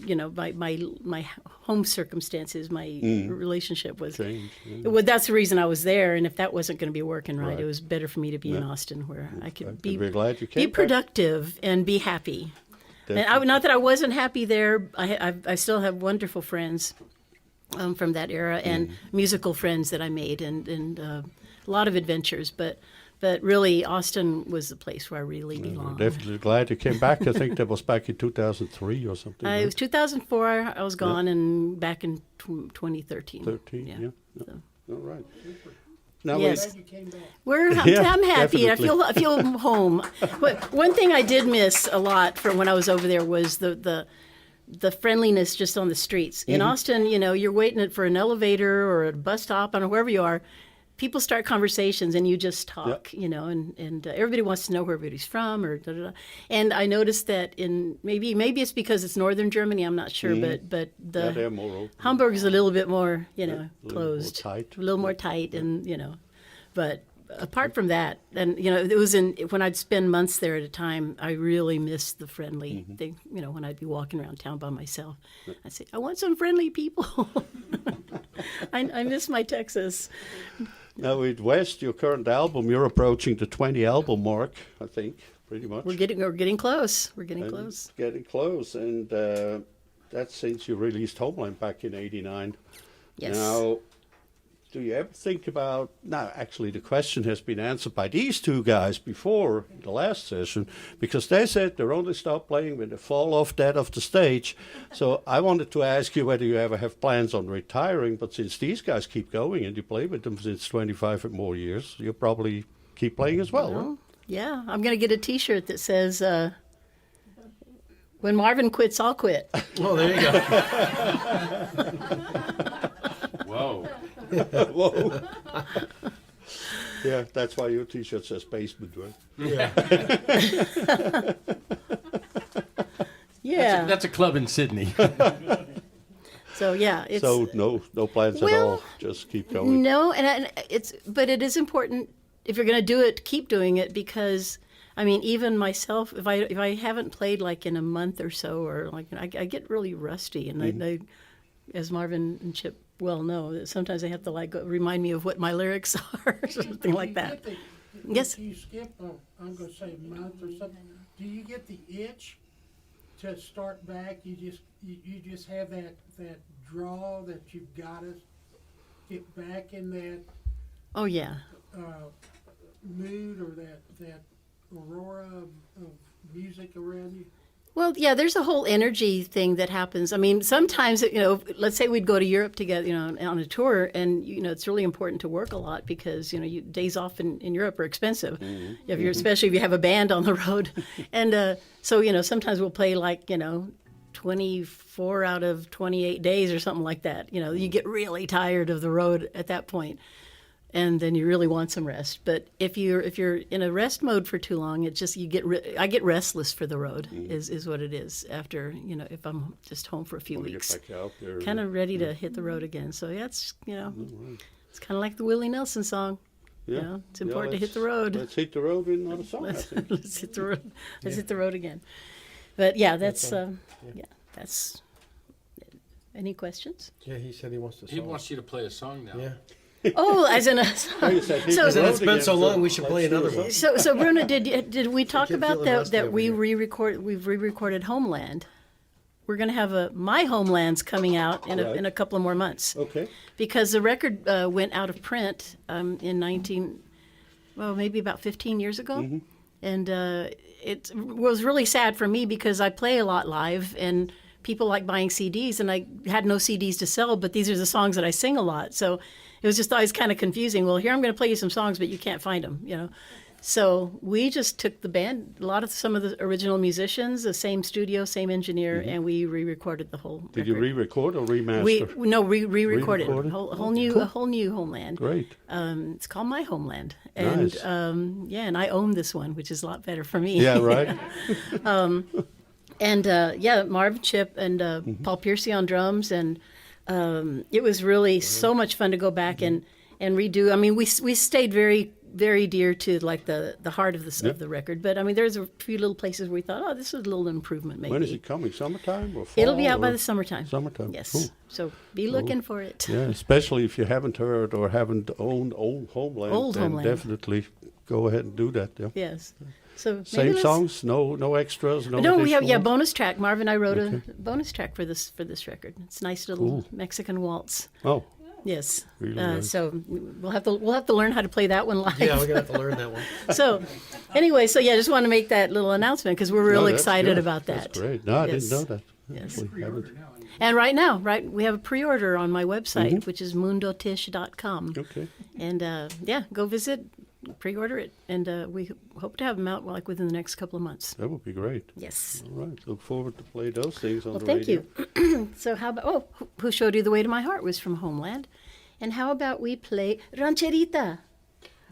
S5: my home circumstances, my relationship was.
S2: Change, yeah.
S5: Well, that's the reason I was there, and if that wasn't going to be working right,
S2: Right.
S5: it was better for me to be in Austin, where I could be
S2: glad you came back.
S5: productive and be happy. And not that I wasn't happy there. I still have wonderful friends from that era and musical friends that I made, and a lot of adventures. But really, Austin was the place where I really belonged.
S2: Definitely glad you came back. I think that was back in 2003 or something.
S5: It
S2: right?
S5: was 2004. I was gone, and back in 2013.
S2: 13, yeah.
S5: So.
S2: All right. Now
S5: Yes.
S2: Yeah,
S5: I'm happy.
S2: definitely.
S5: I feel home. But one thing I did miss a lot from when I was over there was the friendliness just on the streets. In Austin, you're waiting for an elevator or a bus stop, I don't know, wherever you are. People start conversations and you just talk, and everybody wants to know where everybody's from or da, da, da. And I noticed that maybe it's because it's northern Germany, I'm not sure, but
S2: yeah, they're more open.
S5: Hamburg is a little bit more, closed,
S2: more tight.
S5: a little more tight, and but apart from that, and it was when I'd spend months there at a time, I really missed the friendly thing. When I'd be walking around town by myself, I'd say, I want some friendly people. I miss my Texas.
S2: Now with West, your current album, you're approaching the 20 album mark, I think, pretty much.
S5: We're getting close. We're getting
S2: And
S5: close.
S2: Getting close, and that's since you released Homeland back in '89.
S5: Yes.
S2: Now, do you ever think about? Now, actually, the question has been answered by these two guys before the last session, because they said they're only stop playing when they fall off dead off the stage. So I wanted to ask you whether you ever have plans on retiring. But since these guys keep going and you play with them since 25 and more years, you'll probably keep playing as well. Right?
S5: Yeah, I'm going to get a T-shirt that says, when Marvin quits, I'll quit.
S6: Oh, there you go.
S4: Whoa.
S2: Whoa. Yeah, that's why your T-shirt says basement, right?
S6: Yeah.
S5: Yeah.
S4: That's a club in Sydney.
S5: So yeah, it's
S2: So no plans at all. Just keep going.
S5: no, but it is important if you're going to do it, keep doing it, because I mean, even myself, if I haven't played like in a month or so, or like I get really rusty, and I, as Marvin and Chip well know, sometimes I have to like remind me of what my lyrics are, or something like that. Yes.
S7: If you skip, I'm going to say a month or something, do you get the itch to start back? You just have that draw that you've got to get back in that
S5: Oh yeah.
S7: mood, or that aurora of music around you?
S5: Well, yeah, there's a whole energy thing that happens. I mean, sometimes, let's say we'd go to Europe together, on a tour, and, it's really important to work a lot because, days off in Europe are expensive, especially if you have a band on the road. And so, sometimes we'll play like, 24 out of 28 days or something like that. You get really tired of the road at that point. And then you really want some rest. But if you're in a rest mode for too long, it's just I get restless for the road. Is what it is after if I'm just home for a few weeks,
S2: Get back out there.
S5: kind of ready to hit the road again. So yeah, it's it's kind of like the Willie Nelson song.
S2: Yeah.
S5: It's important to hit the road.
S2: Let's hit the road with another song. I
S5: Let's,
S2: think.
S5: let's hit the road. Let's hit the road again. But yeah, that's that's. Any questions?
S6: Yeah, he said he wants to.
S4: He wants you to play a song now.
S6: Yeah.
S5: Oh, as in a.
S2: Oh, you said hit
S5: So-
S2: the road
S6: It's been
S2: again,
S6: so long, we should
S2: let's
S6: play
S2: do
S6: another
S2: it.
S6: one.
S5: So Bruno, did we talk
S6: keep
S5: about
S6: feeling
S5: that
S6: rusty over here.
S5: we've re-recorded Homeland? We're going to have My Homeland's coming out in
S2: Right.
S5: a couple of more months
S2: Okay.
S5: because the record went out of print maybe about 15 years ago, and it was really sad for me because I play a lot live and people like buying CDs, and I had no CDs to sell, but these are the songs that I sing a lot, so. It was just always kind of confusing. Well, here I'm going to play you some songs, but you can't find them, So we just took the band, some of the original musicians, the same studio, same engineer, and we re-recorded the whole
S2: Did you
S5: record.
S2: re-record or remaster?
S5: We re-recorded
S2: Re-recorded?
S5: a whole new Homeland.
S2: Great.
S5: It's called My Homeland, and
S2: Nice.
S5: and I own this one, which is a lot better for me.
S2: Yeah, right.
S5: And Marv, Chip, and Paul Piercy on drums, and it was really so much fun to go back and redo. I mean, we stayed very, very dear to like the heart of the record, but I mean, there's a few little places where we thought, oh, this is a little improvement maybe.
S2: When is it coming? Summertime or fall?
S5: It'll be out by
S2: or-
S5: the summertime.
S2: Summertime.
S5: Yes.
S2: Cool.
S5: So be looking for it.
S2: Yeah, especially if you haven't heard or haven't owned Homeland.
S5: Old
S2: then
S5: Homeland.
S2: Definitely go ahead and do that. Yeah.
S5: Yes. So maybe
S2: Same
S5: let's-
S2: songs, no extras, no.
S5: No, we have
S2: additional?
S5: bonus track. Marv and I wrote a bonus track for this record. It's a nice little
S2: Cool.
S5: Mexican waltz.
S2: Oh,
S5: Yes.
S2: Really nice.
S5: So we'll have to learn how to play that one live.
S6: Yeah, we're gonna have to learn that one.
S5: So anyway, just want to make that little announcement because we're real
S2: no, that's
S5: excited
S2: good.
S5: about that.
S2: That's great. No, I
S5: Yes.
S2: didn't know that.
S5: Yes.
S2: Actually, haven't.
S5: And right now, we have a pre-order on my website, which is mundotish.com.
S2: Okay.
S5: And go visit, pre-order it, and we hope to have them out within the next couple of months.
S2: That would be great.
S5: Yes.
S2: All right. Look forward to play those things on
S5: Well,
S2: the
S5: thank
S2: radio.
S5: you. So how about, Who Showed You the Way to My Heart was from Homeland. And how about we play Rancherita?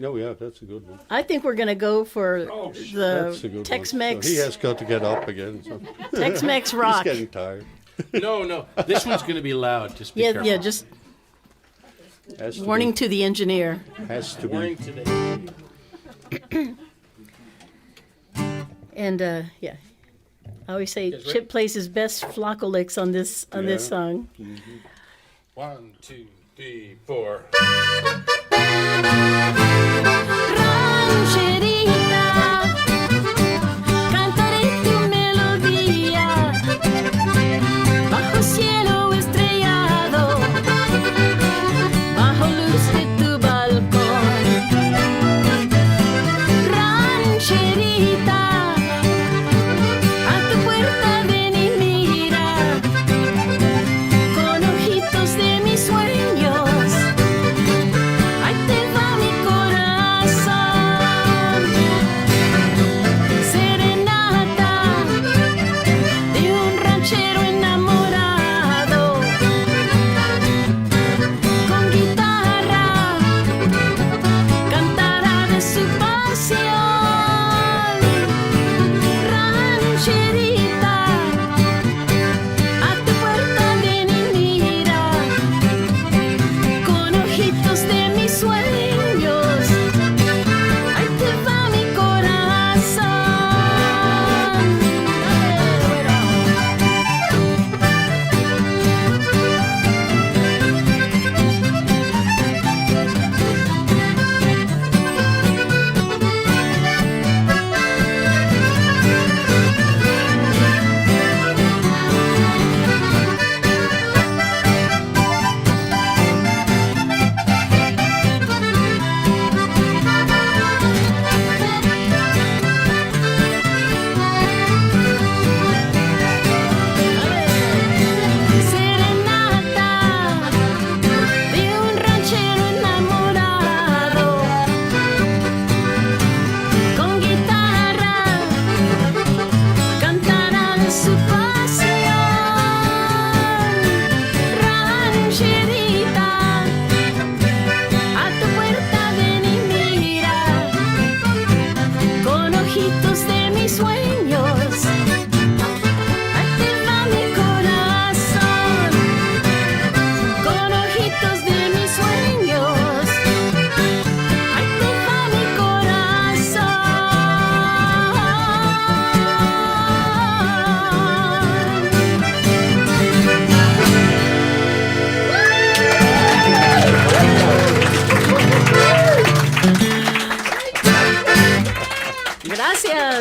S2: Oh, yeah, that's a good one.
S5: I think we're going to go for
S2: That's a
S5: the
S2: good
S5: Tex-Mex,
S2: one. So he has got to get up again. So.
S5: Tex-Mex
S2: He's
S5: rock.
S2: getting tired.
S4: No. This one's going to be loud. Just be careful.
S5: Yeah, just
S2: Has to
S5: warning
S2: be.
S5: to the engineer.
S2: Has to
S4: Warning
S2: be.
S4: today.
S5: And I always say
S4: guys ready?
S5: Chip plays his best flocka licks on this song.
S4: 1, 2, 3, 4.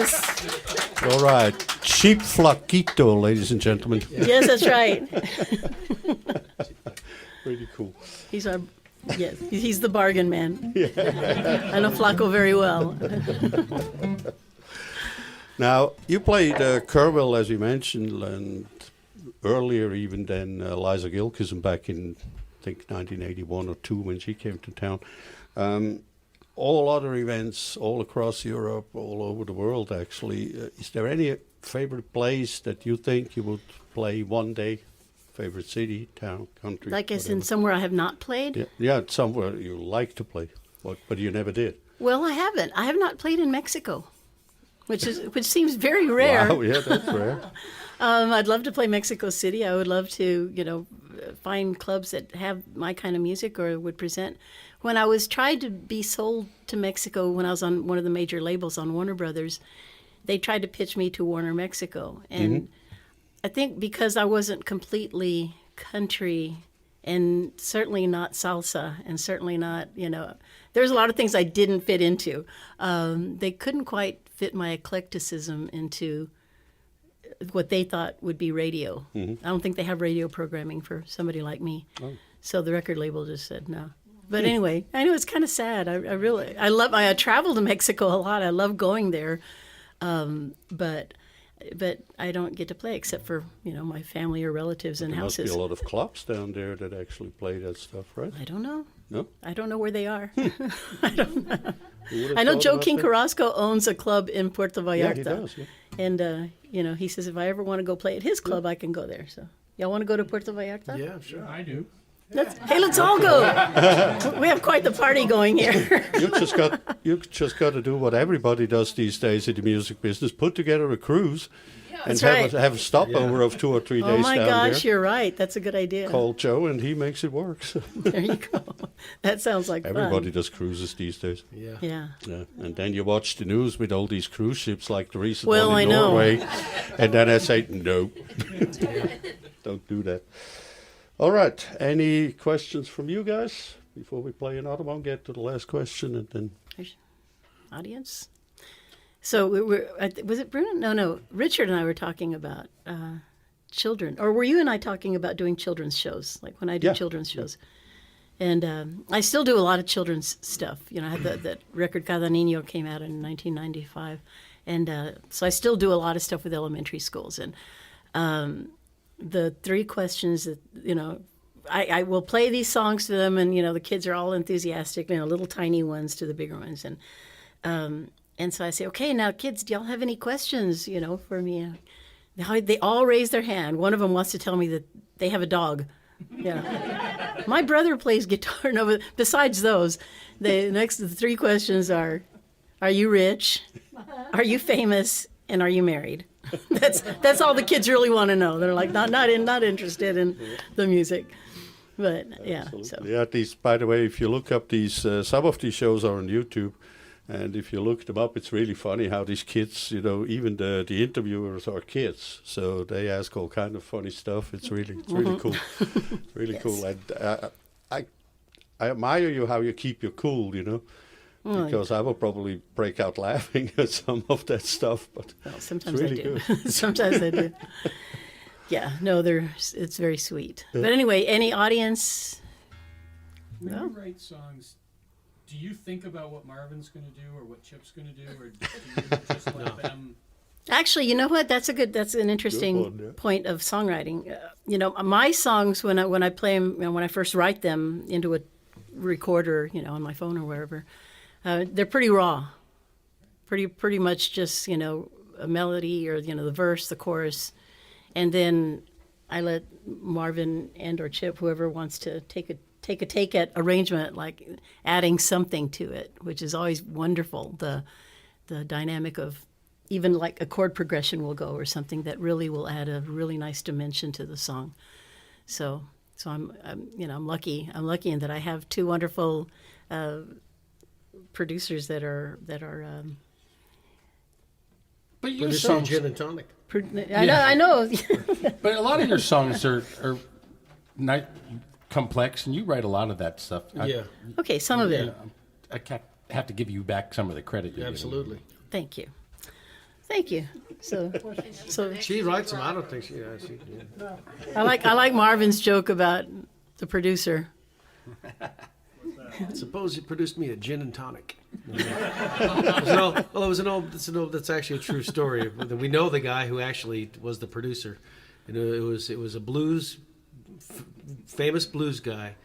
S5: Yes.
S2: All right. Cheap flaquito, ladies and gentlemen.
S5: Yes, that's right.
S2: Pretty cool.
S5: He's our, yes, he's the bargain man. I know Flacco very well.
S2: Now, you played Kerwell, as you mentioned, and earlier even than Liza Gilkison back in, I think, 1981 or 2 when she came to town. All other events all across Europe, all over the world, actually. Is there any favorite place that you think you would play one day? Favorite city, town, country?
S5: Like I said,
S2: whatever?
S5: somewhere I have not played.
S2: Yeah, somewhere you like to play, but you never did.
S5: Well, I haven't. I have not played in Mexico, which seems very rare.
S2: Wow, yeah, that's rare.
S5: I'd love to play Mexico City. I would love to, find clubs that have my kind of music or would present. When I was tried to be sold to Mexico, when I was on one of the major labels on Warner Brothers, they tried to pitch me to Warner Mexico. And I think because I wasn't completely country and certainly not salsa and certainly not, there's a lot of things I didn't fit into. They couldn't quite fit my eclecticism into what they thought would be radio. I don't think they have radio programming for somebody like me. Oh. So the record label just said no. But anyway, I know it's kind of sad. I travel to Mexico a lot. I love going there. But I don't get to play except for, my family or relatives and houses.
S2: There must be a lot of clubs down there that actually play that stuff, right?
S5: I don't know.
S2: No?
S5: I don't know where they are. I don't know. I know Joe King Carrasco owns a club in Puerto Vallarta.
S2: Yeah, he does, yeah.
S5: And, he says if I ever want to go play at his club, I can go there. So y'all want to go to Puerto Vallarta?
S6: Yeah, sure.
S4: I do.
S5: Let's all go. We have quite the party going here.
S2: You just got to do what everybody does these days in the music business: put together a cruise and
S5: That's right.
S2: have a stopover of 2 or 3 days.
S5: Oh my
S2: down
S5: gosh,
S2: there.
S5: you're right. That's a good idea.
S2: Call Joe and he makes it work. So.
S5: There you go. That sounds like
S2: Everybody
S5: fun.
S2: does cruises these days.
S6: Yeah.
S5: Yeah.
S2: Yeah, and then you watch the news with all these cruise ships, like the recent
S5: Well,
S2: one in
S5: I know.
S2: Norway, and then I say, no, don't do that. All right, any questions from you guys before we play another one? Get to the last question, and then
S5: Audience. So was it Bruno? No. Richard and I were talking about children, or were you and I talking about doing children's shows? Like when I do children's shows, and I still do a lot of children's stuff. I had that record Cada Niño came out in 1995, and so I still do a lot of stuff with elementary schools. And the 3 questions that I will play these songs to them, and the kids are all enthusiastic. Little tiny ones to the bigger ones, and so I say, okay, now kids, do y'all have any questions, for me? They all raise their hand. One of them wants to tell me that they have a dog. Yeah, my brother plays guitar. No, besides those, the next 3 questions are you rich? Are you famous? And are you married? That's all the kids really want to know. They're like not interested in the music. But yeah, so.
S2: Yeah, these. By the way, if you look up these, some of these shows are on YouTube, and if you look them up, it's really funny how these kids, even the interviewers are kids, so they ask all kind of funny stuff. It's really cool. It's really
S5: Yes.
S2: cool, and I admire you how you keep your cool, because I will probably break out laughing at some of that stuff, but
S5: Well, sometimes
S2: it's really
S5: I do.
S2: good.
S5: Sometimes I do. Yeah, no, it's very sweet. But anyway, any audience?
S8: When
S5: No.
S8: you write songs, do you think about what Marvin's going to do or what Chip's going to do, or do you just let them?
S5: Actually, you know what? That's an interesting
S2: one, yeah.
S5: point of songwriting. My songs when I play them, when I first write them into a recorder, on my phone or wherever, they're pretty raw. Pretty much just a melody or the verse, the chorus, and then I let Marvin and or Chip, whoever wants to take at arrangement, like adding something to it, which is always wonderful. The dynamic of even like a chord progression will go or something that really will add a really nice dimension to the song. So I'm lucky. I'm lucky in that I have 2 wonderful producers that are.
S4: But your
S6: Producer
S4: songs,
S6: gin and tonic.
S5: I know.
S4: but a lot of your songs are not complex, and you write a lot of that stuff.
S6: Yeah,
S5: Okay, some of it.
S4: I have to give you back some of the credit. You're
S6: absolutely.
S5: Thank you. Thank you. So
S6: She writes them. I don't think she.
S5: I like Marvin's joke about the producer.
S6: Suppose you produced me a gin and tonic. That's actually a true story. We know the guy who actually was the producer. It was a famous blues guy,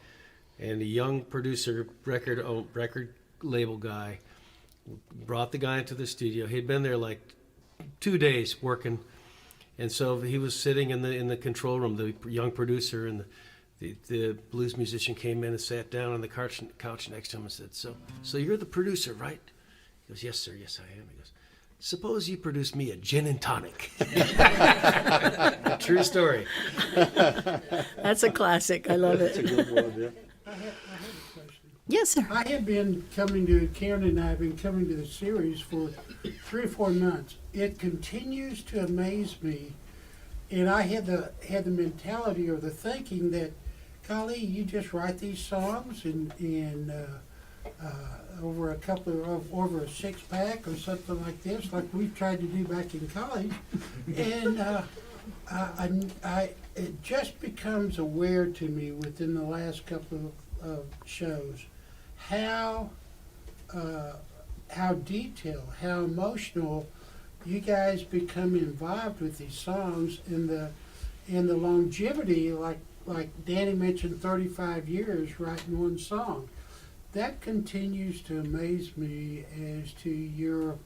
S6: and a young producer, record label guy, brought the guy into the studio. He'd been there like 2 days working, and so he was sitting in the control room. The young producer and the blues musician came in and sat down on the couch next to him and said, "So you're the producer, right?" He goes, "Yes, sir. Yes, I am." He goes, "Suppose you produce me a gin and tonic." True story.
S5: That's a classic. I love it.
S2: That's a good one, yeah.
S7: I have a question.
S5: Yes, sir.
S7: I have been coming to, Karen and I have been coming to the series for 3 or 4 months. It continues to amaze me, and I had the mentality or the thinking that, Kali, you just write these songs and over a couple of over a 6-pack or something like this, like we tried to do back in college, and it just becomes aware to me within the last couple of shows how detailed, how emotional you guys become involved with these songs, and the longevity, like Danny mentioned, 35 years writing one song. That continues to amaze me as to your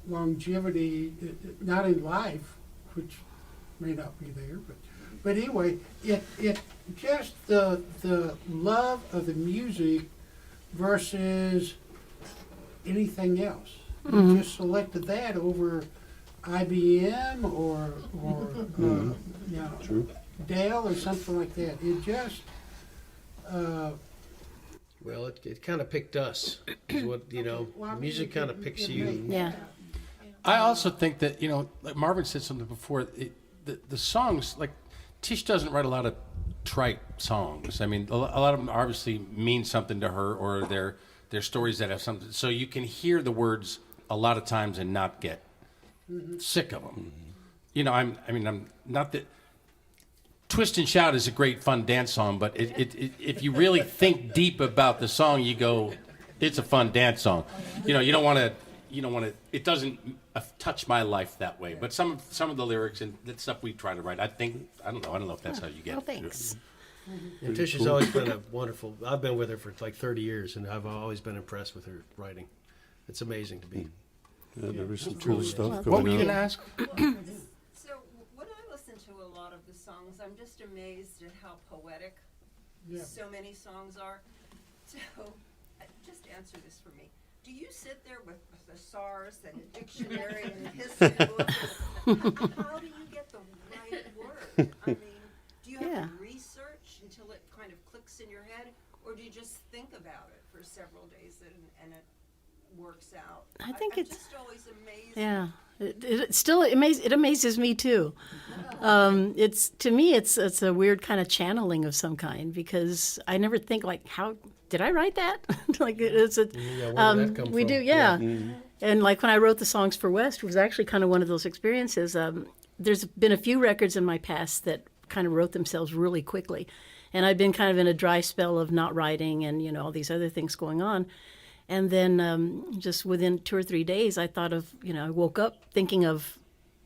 S7: longevity, not in life, which may not be there, but anyway, it just the love of the music versus anything else. You just selected that over IBM or
S2: True.
S7: Dale or something like that. It just
S6: Well, it kind of picked us. Is what music kind of picks you.
S5: Yeah.
S4: I also think that, like Marvin said something before, the songs, like Tish doesn't write a lot of trite songs. I mean, a lot of them obviously mean something to her, or they're stories that have something. So you can hear the words a lot of times and not get sick of them. I'm not that. Twist and Shout is a great fun dance song, but if you really think deep about the song, you go, it's a fun dance song. You don't want to. It doesn't touch my life that way. But some of the lyrics and the stuff we try to write, I don't know if that's how you get
S5: Oh,
S4: it.
S5: thanks.
S6: And Tish has always been a wonderful. I've been with her for like 30 years, and I've always been impressed with her writing. It's amazing to be.
S2: Yeah, there is some cool stuff going
S4: What were you
S2: on.
S4: going to ask?
S9: So when I listen to a lot of the songs, I'm just amazed at how poetic so many songs are. So just answer this for me. Do you sit there with a thesaurus and a dictionary and a history book? How do you get the right word? I mean, do you have to research until it kind of clicks in your head, or do you just think about it for several days and it works out?
S5: I think
S9: I'm
S5: it's
S9: just always amazed.
S5: Yeah, it amazes me too. To me it's a weird kind of channeling of some kind, because I never think like, how did I write that? Like
S6: where did that come
S5: we
S6: from?
S5: do, yeah. And like when I wrote the songs for West, it was actually kind of one of those experiences. There's been a few records in my past that kind of wrote themselves really quickly, and I'd been kind of in a dry spell of not writing and all these other things going on. And then just within 2 or 3 days, I thought of, I woke up thinking of,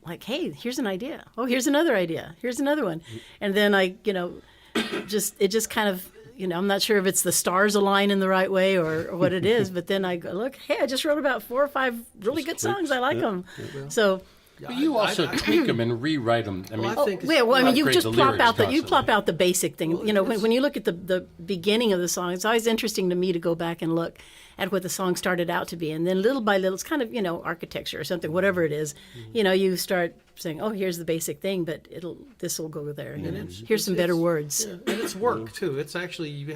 S5: like, hey, here's an idea. Oh, here's another idea. Here's another one. And then it just kind of, I'm not sure if it's the stars align in the right way or what it is, but then I go, look, hey, I just wrote about 4 or 5 really good songs. I like them. So.
S4: But you also tweak them and rewrite them. I mean,
S6: I think
S5: you just
S4: the
S5: plop out
S4: lyrics
S5: the basic thing. When you look at the beginning of the song, it's always interesting to me to go back and look at what the song started out to be, and then little by little, it's kind of architecture or something, whatever it is. You start saying, oh, here's the basic thing, but this will go there. Here's some better words.
S6: Yeah, and it's work too. It's actually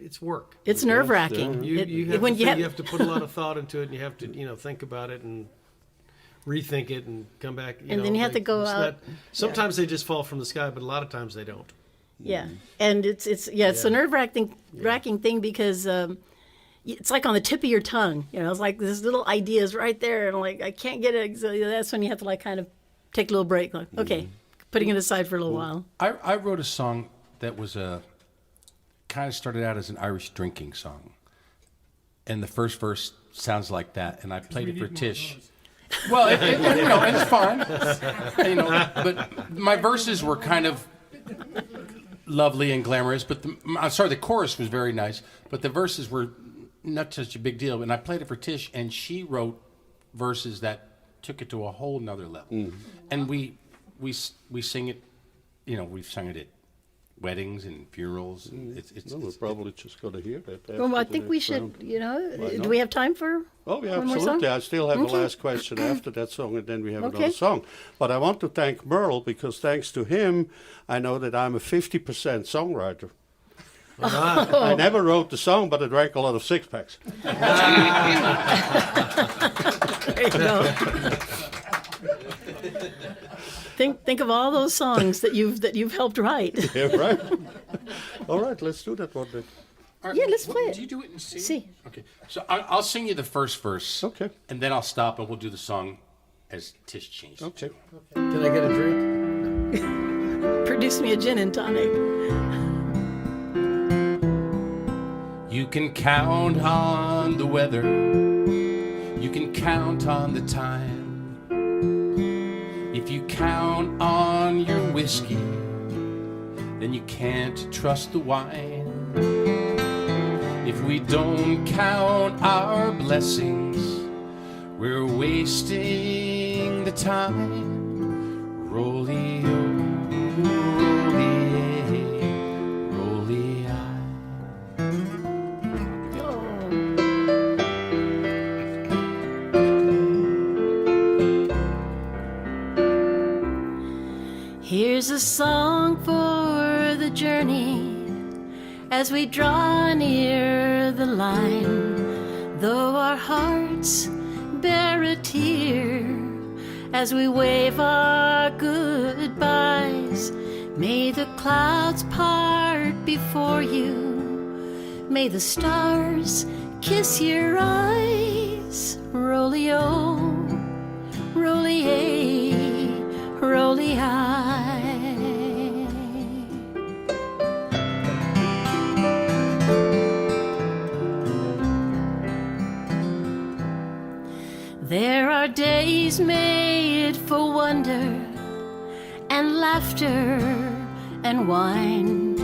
S6: it's work.
S5: It's nerve wracking.
S6: You have to put a lot of thought into it, and you have to think about it and rethink it and come back.
S5: And then you have to go out.
S6: Sometimes they just fall from the sky, but a lot of times they don't.
S5: Yeah, and it's a nerve wracking thing because it's like on the tip of your tongue. It's like this little idea is right there, and like I can't get it. So that's when you have to like kind of take a little break. Like, okay, putting it aside for a little while.
S4: I wrote a song that was kind of started out as an Irish drinking song, and the first verse sounds like that, and I played it for Tish. Well, it's fine, but my verses were kind of lovely and glamorous, but the chorus was very nice, but the verses were not such a big deal. And I played it for Tish, and she wrote verses that took it to a whole nother level. And we sing it, we've sung it at weddings and funerals. And
S2: We're probably just going to hear that.
S5: Well, I think we should, do we have time for
S2: Oh, yeah,
S5: one more
S2: absolutely.
S5: song?
S2: I still have the last question after that song, and then we have another song. But I want to thank Merle, because thanks to him, I know that I'm a 50% songwriter. I never wrote the song, but I drank a lot of six-packs.
S5: There you go. Think of all those songs that you've helped write.
S2: Yeah, right. All right, let's do that one then.
S4: Right,
S5: Yeah, let's play it.
S4: Do you do it in C?
S5: C.
S4: Okay, so I'll sing you the first verse.
S2: Okay.
S4: And then I'll stop and we'll do the song as Tish changed.
S2: Okay.
S6: Can I get a drink?
S5: Produce me a gin and tonic.
S4: You can count on the weather. You can count on the time. If you count on your whiskey, then you can't trust the wine. If we don't count our blessings, we're wasting the time. Roll-y-o, roll-y-ay, roll-y-ay.
S5: Here's a song for the journey as we draw near the line, though our hearts bear a tear as we wave our goodbyes. May the clouds part before you, may the stars kiss your eyes. Roll-y-o, roll-y-ay, roll-y-ay. There are days made for wonder and laughter and wine.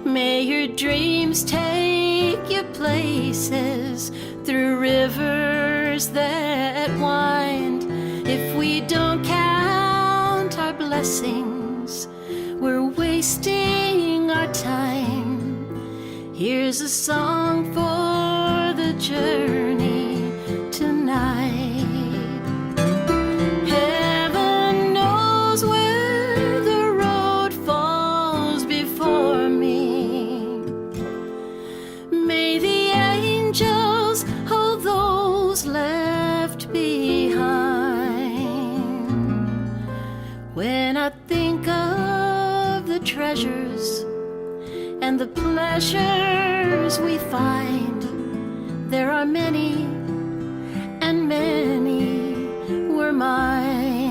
S5: May your dreams take you places through rivers that wind. If we don't count our blessings, we're wasting our time. Here's a song for the journey tonight. Heaven knows where the road falls before me. May the angels hold those left behind. When I think of the treasures and the pleasures we find, there are many, and many were mine.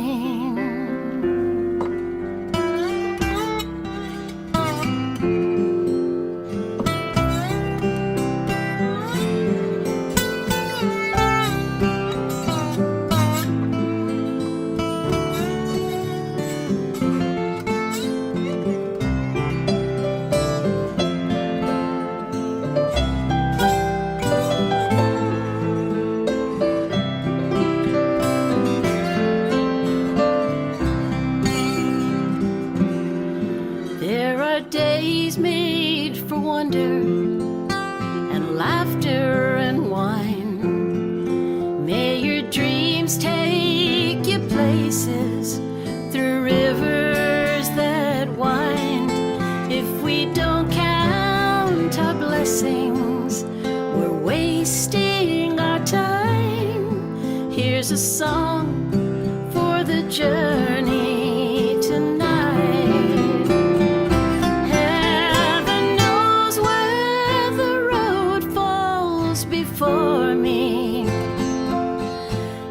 S5: There are days made for wonder and laughter and wine. May your dreams take you places through rivers that wind. If we don't count our blessings, we're wasting our time. Here's a song for the journey tonight. Heaven knows where the road falls before before me.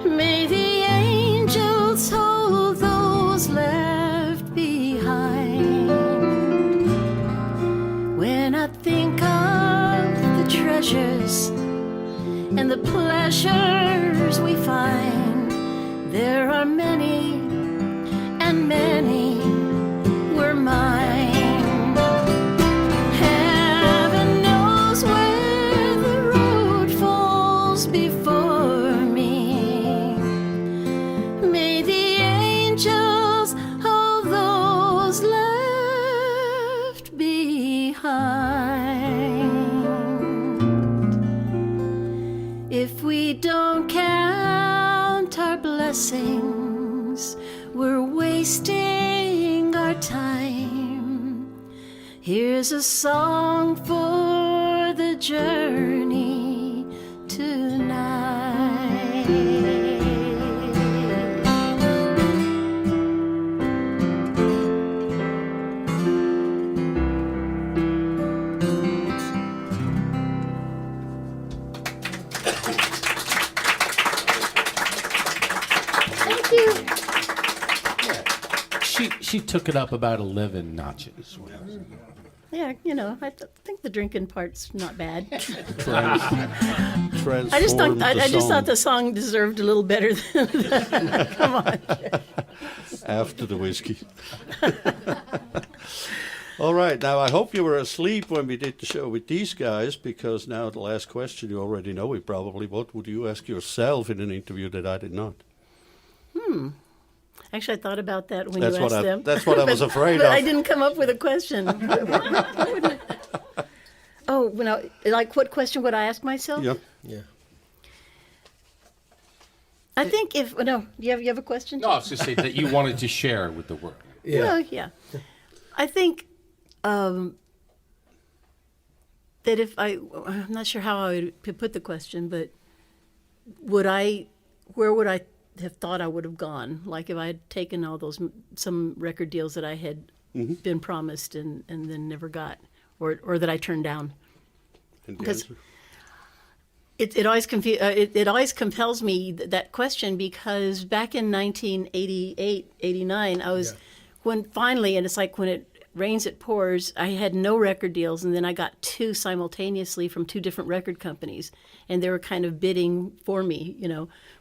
S5: May the angels hold those left behind. When I think of the treasures and the pleasures we find, there are many and many were mine. Heaven knows where the road falls before me. May the angels hold those left behind. If we don't count our blessings, we're wasting our time. Here's a song for the journey tonight. Thank you.
S4: She took it up about 11 notches.
S5: Yeah, you know, I think the drinking part's not bad.
S2: Transformed
S5: I just thought
S2: the
S5: I just
S2: song
S5: thought the song deserved a little better than that. Come on.
S2: after the whiskey. All right, now I hope you were asleep when we did the show with these guys, because now the last question you already know it probably. What would you ask yourself in an interview that I did not?
S5: Actually, I thought about that when
S2: That's
S5: you
S2: what
S5: asked them.
S2: that's what I was afraid
S5: But
S2: of.
S5: I didn't come up with a question. Oh, what question would I ask myself?
S2: Yep.
S6: Yeah.
S5: I think you have a question?
S4: No, I was just saying that you wanted to share with the world.
S6: Yeah.
S5: Well, yeah. I think that I'm not sure how I would put the question, but where would I have thought I would have gone? Like if I had taken all those, some record deals that I had been promised and then never got, or that I turned down.
S2: And the
S5: Because
S2: answer?
S5: it always compels me that question, because back in 1988, 89, I was when finally, and it's like when it rains it pours, I had no record deals, and then I got two simultaneously from two different record companies, and they were kind of bidding for me,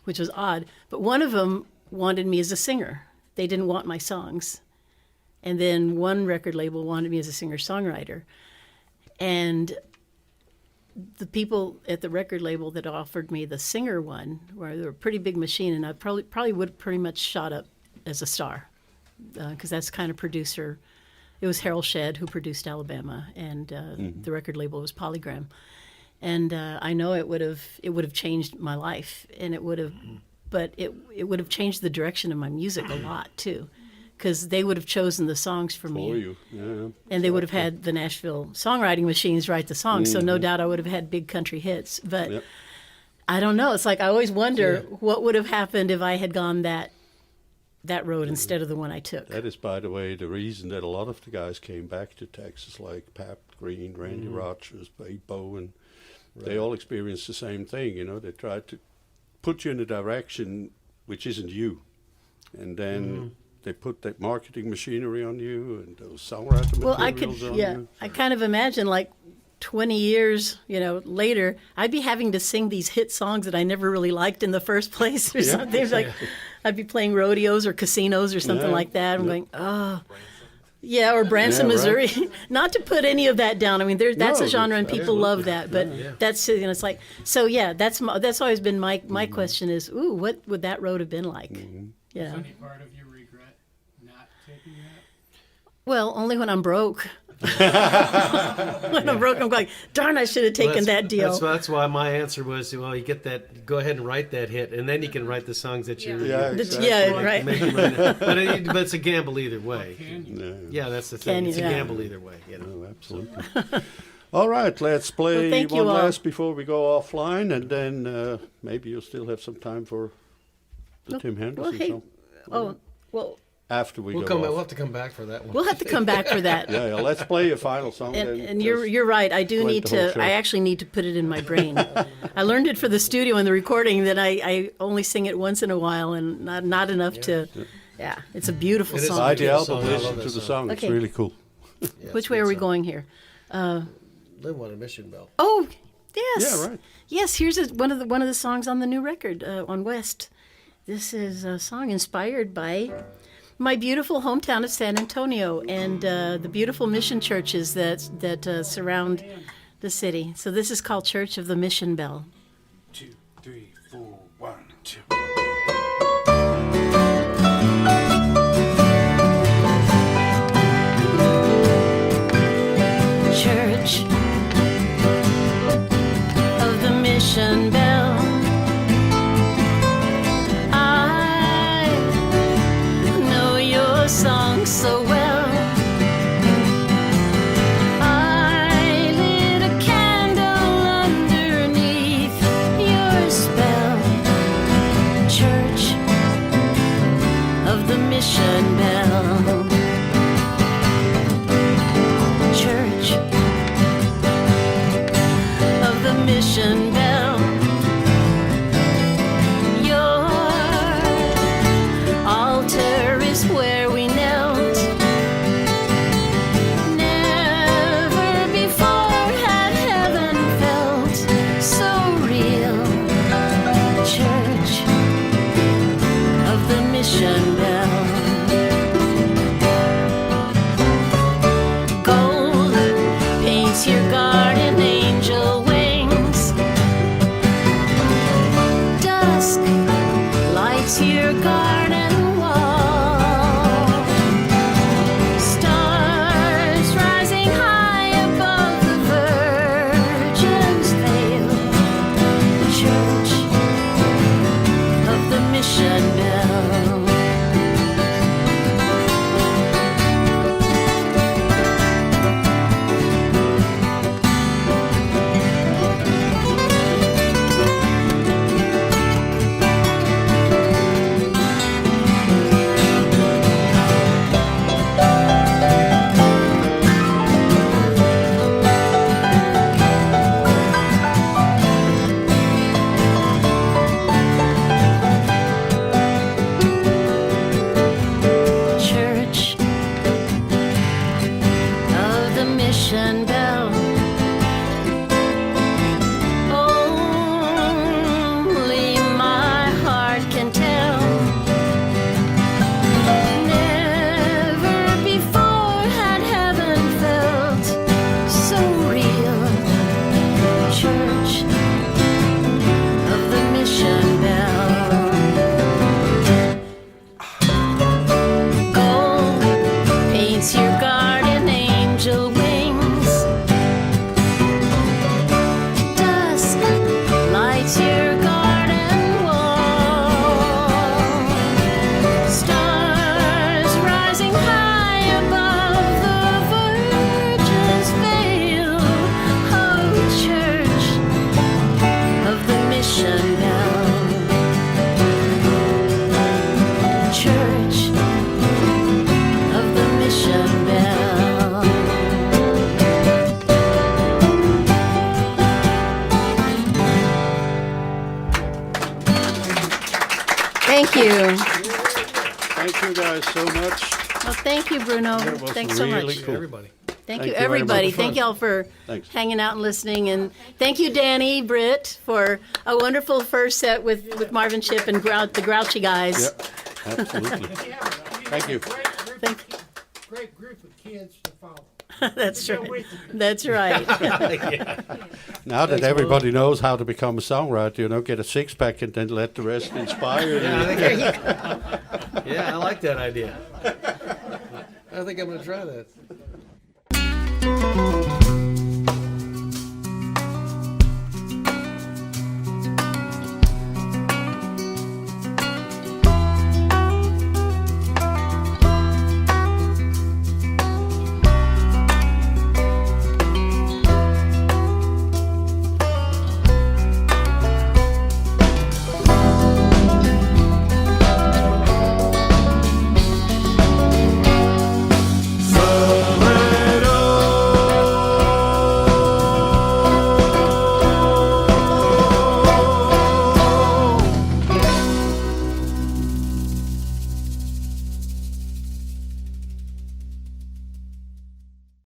S5: which was odd. But one of them wanted me as a singer. They didn't want my songs. And then one record label wanted me as a singer-songwriter. And the people at the record label that offered me the singer one, where they were a pretty big machine, and I probably would have pretty much shot up as a star, because that's kind of producer. It was Harold Shedd who produced Alabama, and the record label was Polygram. And I know it would have changed my life, and it would have, but it would have changed the direction of my music a lot too, because they would have chosen the songs for me.
S2: For you, yeah.
S5: And they would have had the Nashville songwriting machines write the songs, so no doubt I would have had big country hits. But I don't know. It's like I always wonder what would have happened if I had gone that road instead of the one I took.
S2: That is, by the way, the reason that a lot of the guys came back to Texas, like Pat Green, Randy Rogers, Babe Bowen. They all experienced the same thing. They tried to put you in a direction which isn't you, and then they put that marketing machinery on you and those songwriting materials on you.
S5: I kind of imagine like 20 years, later, I'd be having to sing these hit songs that I never really liked in the first place or something. It's like I'd be playing rodeos or casinos or something like that. I'm going, oh. Yeah, or Branson, Missouri.
S2: Right.
S5: Not to put any of that down. I mean, that's a genre and people love that. But that's, it's like, so yeah, that's always been my question is, what would that road have been like? Yeah.
S8: Is any part of you regret not taking that?
S5: Well, only when I'm broke. When I'm broke, I'm going, darn, I should have taken that deal.
S6: That's why my answer was, well, you get that, go ahead and write that hit, and then you can write the songs that you...
S5: Right.
S6: But it's a gamble either way.
S2: Yeah,
S6: that's the thing. It's a gamble either way.
S2: Oh, absolutely. All right, let's play one last before we go offline, and then maybe you'll still have some time for the Tim Henderson song. after we
S6: We'll
S2: go
S6: we'll
S2: off.
S6: have to come back for that one.
S5: We'll have to come back for that.
S2: Yeah, let's play a final song.
S5: And,
S2: then
S5: and
S2: just
S5: you're right. I do
S2: went
S5: need
S2: the whole
S5: to.
S2: show.
S5: I actually need to put it in my brain. I learned it for the studio and the recording. That I only sing it once in a while, and not enough to. Yeah, it's a beautiful
S6: It is
S5: song.
S2: Buy the
S6: beautiful
S2: album,
S6: song. I
S2: listen
S6: love
S2: to
S6: that
S2: the
S6: song.
S2: song. It's
S5: Okay.
S2: really cool.
S6: Yeah,
S5: Which
S6: it's
S5: way
S6: a
S5: are we
S6: good
S5: going here?
S6: song. Live on a Mission Bell.
S5: Oh, yes.
S2: Yeah, right.
S5: Yes, here's one of the songs on the new record on West. This is a song inspired by my beautiful hometown of San Antonio and the beautiful mission churches that surround the city. So this is called Church of the Mission Bell.
S1: 2, 3, 4, 1, 2.
S5: Church of the Mission Bell. I know your song so well. I lit a candle underneath your spell. Church of the Mission Bell. Church of the Mission Bell. Your altar is where we knelt. Never before had heaven felt so real. Church of the Mission Bell. Gold paints your garden angel wings. Dusk lights your garden wall. Stars rising high above the Virgin's veil. Church of the Mission Bell. Church of the Mission Bell. Only my heart can tell. Never before had heaven felt so real. Church of the Mission Bell. Gold paints your garden angel wings. Dusk lights your garden wall. Stars rising high above the Virgin's veil. Oh, Church of the Mission Bell. Church of the Mission Bell. Thank you.
S2: Thank you guys so much.
S5: Well, thank you, Bruno.
S2: That was
S5: Thanks so
S2: really
S5: much.
S2: cool.
S6: Everybody.
S5: Thank you,
S2: you very
S5: everybody.
S2: much.
S5: Thank y'all for
S2: Thanks.
S5: hanging out and listening. And thank you, Danny, Britt, for a wonderful first set with Marvin Chip and the Grouchy guys.
S2: Yep, absolutely. Thank you.
S7: Great group of kids to follow.
S5: That's
S7: Go
S5: right.
S7: with you.
S5: That's right.
S2: Now that everybody knows how to become a songwriter, get a six-pack and then let the rest inspire you.
S6: Yeah, I like that idea. I think I'm going to try that.